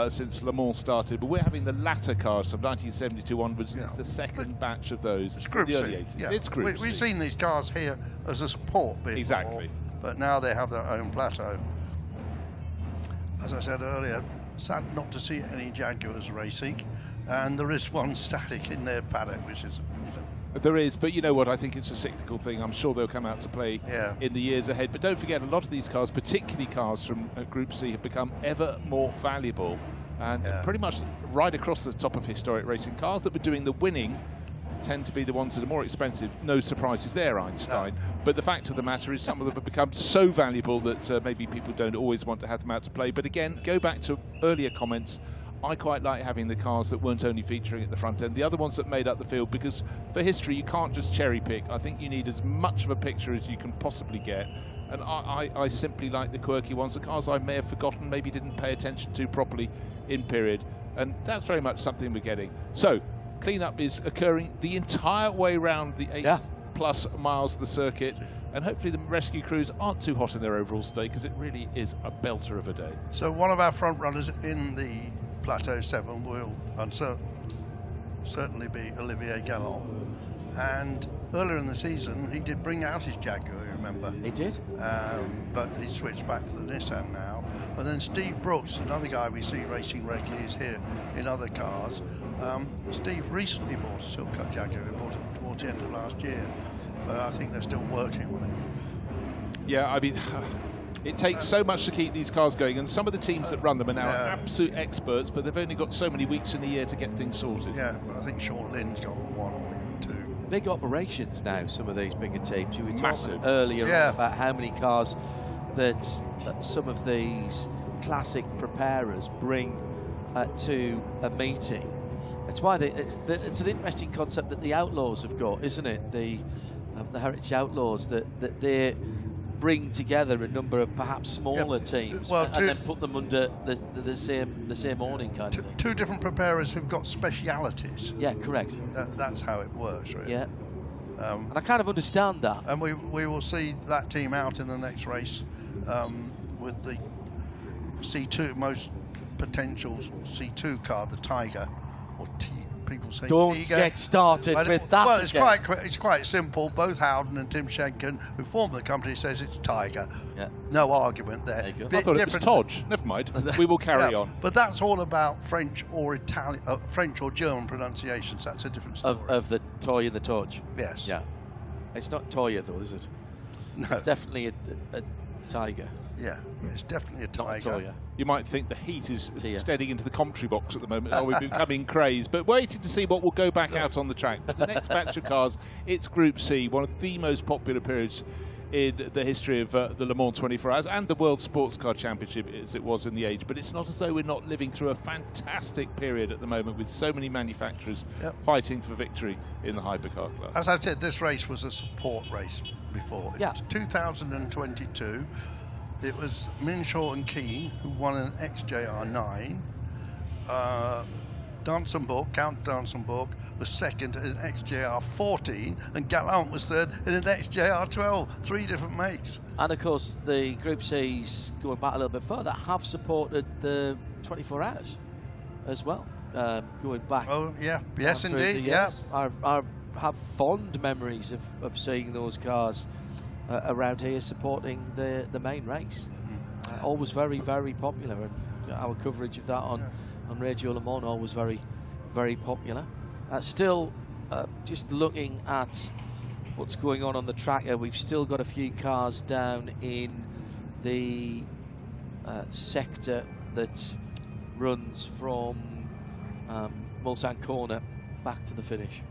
since Le Mans started. But we're having the latter cars from 1972 onwards, and it's the second batch of those. It's Group the C. early 80s. Yeah. It's Group C. We've seen these cars here as a support before, Exactly. but now they have their own plateau. As I said earlier, sad not to see any Jaguars racing, and there is one static in their paddock, which is... There is, but you know what, I think it's a cyclical thing. I'm sure they'll come out to play in the years ahead. But don't forget, a lot of these cars, particularly cars from Group C, have become ever more valuable. And pretty much right across the top of historic racing, cars that were doing the winning tend to be the ones that are more expensive. No surprises there, Einstein. No. But the fact of the matter is some of them have become so valuable that maybe people don't always want to have them out to play. But again, go back to earlier comments. I quite like having the cars that weren't only featuring at the front end, the other ones that made up the field, because for history you can't just cherry pick. I think you need as much of a picture as you can possibly get. And I simply like the quirky ones, the cars I may have forgotten, maybe didn't pay attention to properly in period. And that's very much something we're getting. So, cleanup is occurring the entire way around the 8+ miles of the circuit, and hopefully the rescue crews aren't too hot in their overalls today, because it really is a belter of a day. So one of our front runners in the Plateau 7 will certainly be Olivier Gallon, and earlier in the season he did bring out his Jaguar, you remember? He did. But he switched back to the Nissan now. And then Steve Brooks, another guy we see racing regularly, is here in other cars. Steve recently bought a Silk Cut Jaguar. He bought it towards the end of last year, but I think they're still working on it. Yeah, I mean, it takes so much to keep these cars going, and some of the teams that run them are now absolute experts, but they've only got so many weeks in the year to get things sorted. Yeah, well, I think Sean Lynn's got one or even two. Big operations now, some of these bigger teams. You were Massive. talking earlier about how many cars that some of these classic preparers bring to a meeting. It's why it's an interesting concept that the Outlaws have got, isn't it? The Heritage Outlaws, that they bring together a number of perhaps smaller teams and then put them under the same awning kind of thing. Two different preparers who've got specialities. Yeah, correct. That's how it works, really. Yeah. And I kind of understand that. And we will see that team out in the next race with the C2, most potential C2 car, the Tiger, or people say Don't Tiger. Get started with that. Well, it's quite simple. Both Howden and Tim Schenken, who formed the company, says it's Tiger. Yeah. No argument there. I thought it was Todge. Never mind. We will carry on. But that's all about French or Italian, French or German pronunciations. That's a different story. Of the toy and the torch. Yes. Yeah. It's not Toya though, is it? No. It's definitely a Tiger. Yeah, it's definitely a Tiger. Not a Toya. You might think the heat is steading into the commentary box at the moment. Oh, we've been becoming crazed, but waiting to see what will go back out on the track. But the next batch of cars, it's Group C, one of the most popular periods in the history of the Le Mans 24 Hours and the World Sports Car Championship as it was in the age. But it's not as though we're not living through a fantastic period at the moment with so many manufacturers fighting for victory in the hypercar class. As I said, this race was a support race before. It was 2022. It was Minshaw and Keane who won an XJR9. Count Dansenburg was second in an XJR14, and Gallant was third in an XJR12. 3 different makes. And of course, the Group C's, going back a little bit further, have supported the 24 Hours as well. Going back. Oh yeah, yes indeed. I have fond memories of seeing those cars around here supporting the main race. Always very, very popular, and our coverage of that on Radio Le Mans always very, very popular. Still, just looking at what's going on the track here, we've still got a few cars down in the sector that runs from Mulsanne Corner back to the finish.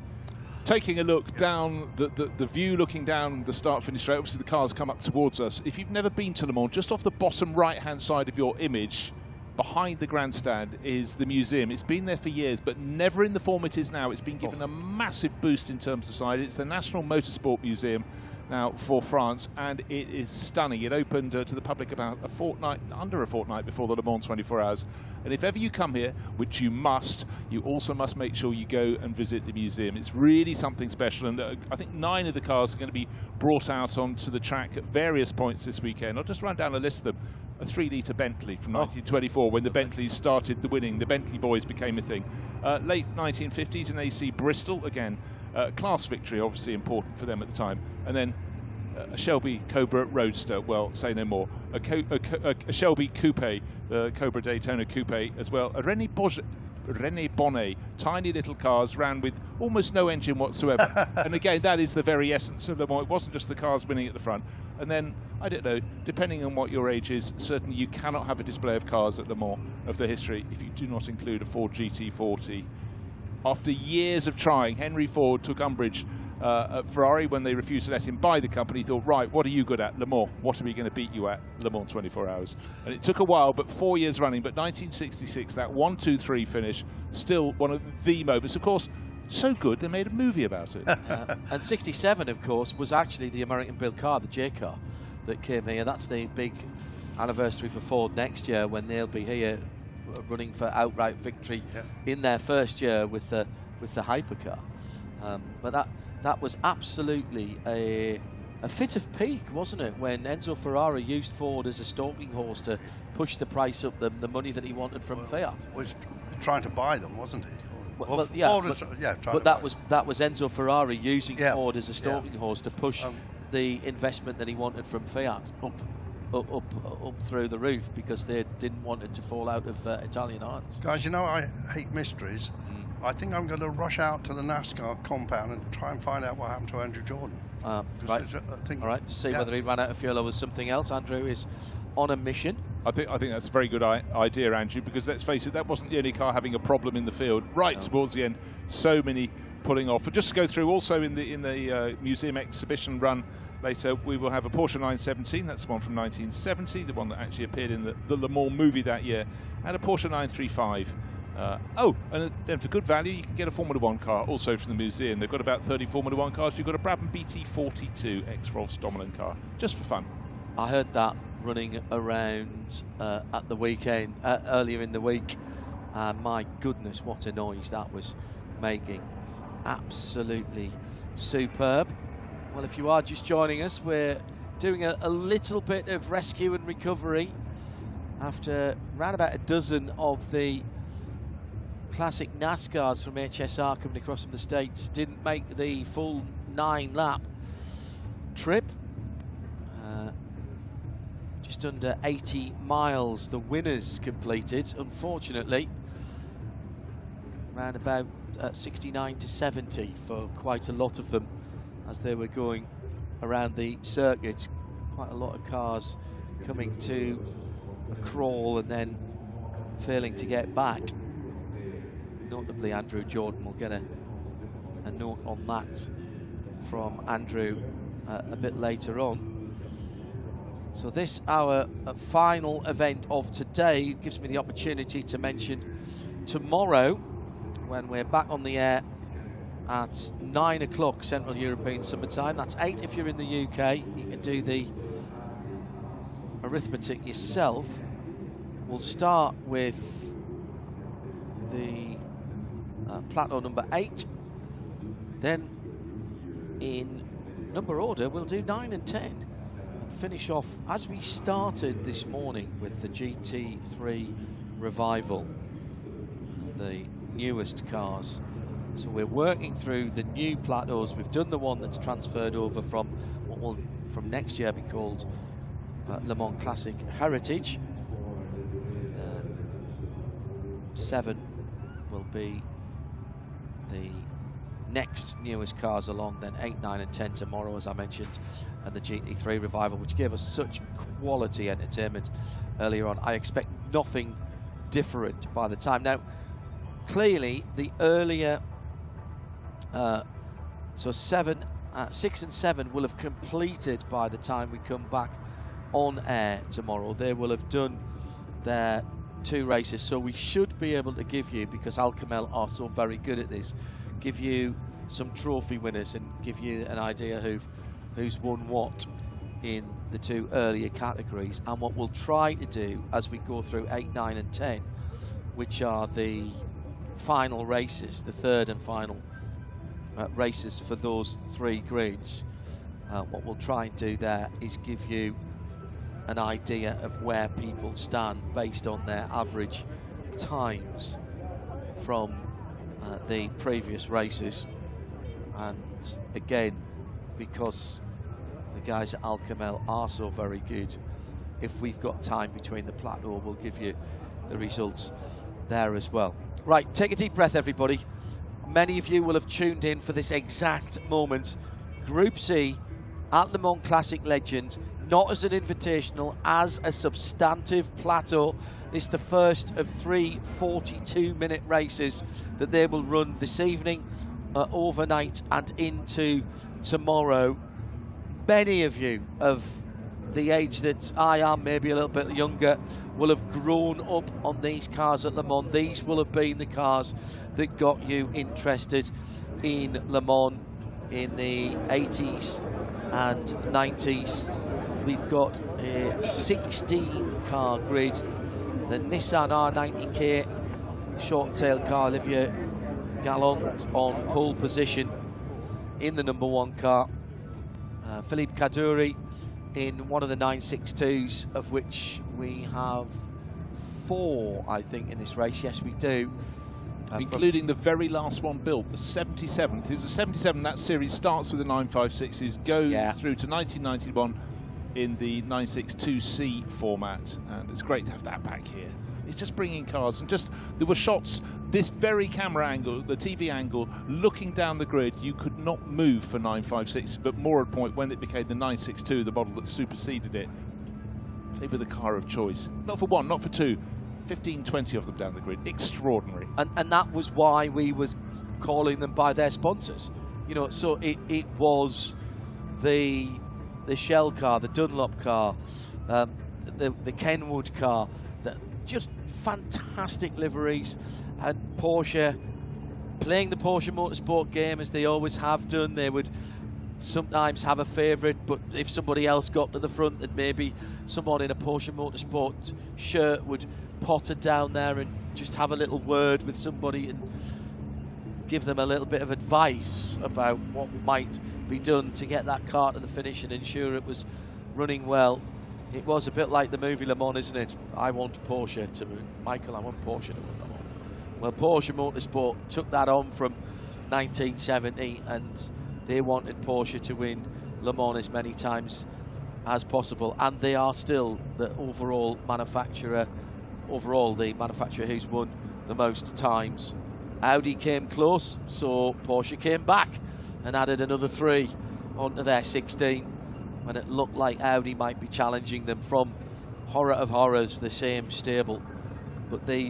Taking a look down, the view looking down the start-finish straight, obviously the cars come up towards us. If you've never been to Le Mans, just off the bottom right-hand side of your image, behind the grandstand is the museum. It's been there for years, but never in the form it is now. It's been given a massive boost in terms of size. It's the National Motorsport Museum now for France, and it is stunning. It opened to the public about under a fortnight before the Le Mans 24 Hours. And if ever you come here, which you must, you also must make sure you go and visit the museum. It's really something special, and I think 9 of the cars are going to be brought out onto the track at various points this weekend. I'll just run down a list of them. A 3-litre Bentley from 1924, when the Bentleys started the winning. The Bentley boys became a thing. Late 1950s, an AC Bristol, again, class victory, obviously important for them at the time. And then a Shelby Cobra Roadster, well, say no more. A Shelby Coupe, the Cobra Daytona Coupe as well. A René Bonnet, tiny little cars, ran with almost no engine whatsoever. And again, that is the very essence of Le Mans. It wasn't just the cars winning at the front. And then, I don't know, depending on what your age is, certainly you cannot have a display of cars at Le Mans of the history if you do not include a Ford GT40. After years of trying, Henry Ford took umbrage at Ferrari when they refused to let him buy the company. He thought, right, what are you good at? Le Mans. What are we going to beat you at? Le Mans 24 Hours. And it took a while, but 4 years running. But 1966, that 1-2-3 finish, still one of the moments. Of course, so good they made a movie about it. And 67, of course, was actually the American-built car, the J car, that came here. That's the big anniversary for Ford next year, when they'll be here running for outright victory in their first year with the hypercar. But that was absolutely a fit of peak, wasn't it, when Enzo Ferrari used Ford as a stalking horse to push the price up, the money that he wanted from Fiat. Was trying to buy them, wasn't he? But that was Enzo Ferrari using Ford as a stalking horse to push the investment that he wanted from Fiat up through the roof, because they didn't want it to fall out of Italian hands. Guys, you know I hate mysteries. I think I'm going to rush out to the NASCAR compound and try and find out what happened to Andrew Jordan. Right. All right, to see whether he ran out of fuel or was something else. Andrew is on a mission. I think that's a very good idea, Andrew, because let's face it, that wasn't the only car having a problem in the field. Towards the end, so many pulling off. But just to go through, also in the museum exhibition run later, we will have a Porsche 917. That's the one from 1970, the one that actually appeared in the Le Mans movie that year, and a Porsche 935. And then for good value, you can get a Formula 1 car also from the museum. They've got about 30 Formula 1 cars. You've got a Brabham BT42 ex-Rolf Stommelen car, just for fun. I heard that running around at the weekend, earlier in the week. My goodness, what a noise that was making. Absolutely superb. Well, if you are just joining us, we're doing a little bit of rescue and recovery after around about a dozen of the classic NASCARs from HSR coming across from the States didn't make the full 9-lap trip. Just under 80 miles the winners completed, unfortunately. Around about 69 to 70 for quite a lot of them as they were going around the circuit. Quite a lot of cars coming to a crawl and then failing to get back. Notably, Andrew Jordan. Will get a note on that from Andrew a bit later on. So this, our final event of today, gives me the opportunity to mention tomorrow, when we're back on the air at 9 o'clock Central European Summer Time. That's 8 if you're in the UK. You can do the arithmetic yourself. We'll start with the plateau number 8. Then in number order, we'll do 9 and 10. And finish off as we started this morning with the GT3 revival, the newest cars. So we're working through the new plateaus. We've done the one that's transferred over from what will from next year be called Le Mans Classic Heritage. 7 will be the next newest cars along, then 8, 9 and 10 tomorrow, as I mentioned, and the GT3 revival, which gave us such quality entertainment earlier on. I expect nothing different by the time. Now, clearly, the earlier, so 6 and 7 will have completed by the time we come back on air tomorrow. They will have done their 2 races, so we should be able to give you, because Alcamel are so very good at this, give you some trophy winners and give you an idea who's won what in the 2 earlier categories. And what we'll try to do as we go through 8, 9 and 10, which are the final races, the 3rd and final races for those 3 grades, what we'll try and do there is give you an idea of where people stand based on their average times from the previous races. And again, because the guys at Alcamel are so very good, if we've got time between the plateau, we'll give you the results there as well. Right, take a deep breath, everybody. Many of you will have tuned in for this exact moment. Group C at Le Mans Classic Legend, not as an invitational, as a substantive plateau. It's the first of 3 42-minute races that they will run this evening, overnight and into tomorrow. Many of you of the age that I am, maybe a little bit younger, will have grown up on these cars at Le Mans. These will have been the cars that got you interested in Le Mans in the 80s and 90s. We've got a 16-car grid. The Nissan R90K short tail car, Olivier Gallant on pole position in the number 1 car. Philippe Kaduri in one of the 962s, of which we have 4, I think, in this race. Yes, we do. Including the very last one built, the 77th. It was a 77. That series starts with the 956s, goes through to 1991 in the 962C format, and it's great to have that back here. It's just bringing cars, and just there were shots, this very camera angle, the TV angle, looking down the grid. You could not move for 956, but more at point when it became the 962, the model that superseded it. They were the car of choice. Not for 1, not for 2. 15, 20 of them down the grid. Extraordinary. And that was why we was calling them by their sponsors. You know, so it was the Shell car, the Dunlop car, the Kenwood car, just fantastic liveries. And Porsche playing the Porsche Motorsport game as they always have done. They would sometimes have a favourite, but if somebody else got to the front, then maybe someone in a Porsche Motorsport shirt would potter down there and just have a little word with somebody and give them a little bit of advice about what might be done to get that car to the finish and ensure it was running well. It was a bit like the movie Le Mans, isn't it? I want Porsche to win. Michael, I want Porsche to win Le Mans. Well, Porsche Motorsport took that on from 1970, and they wanted Porsche to win Le Mans as many times as possible, and they are still the overall manufacturer, the manufacturer who's won the most times. Audi came close, so Porsche came back and added another 3 onto their 16, when it looked like Audi might be challenging them from horror of horrors, the same stable. But the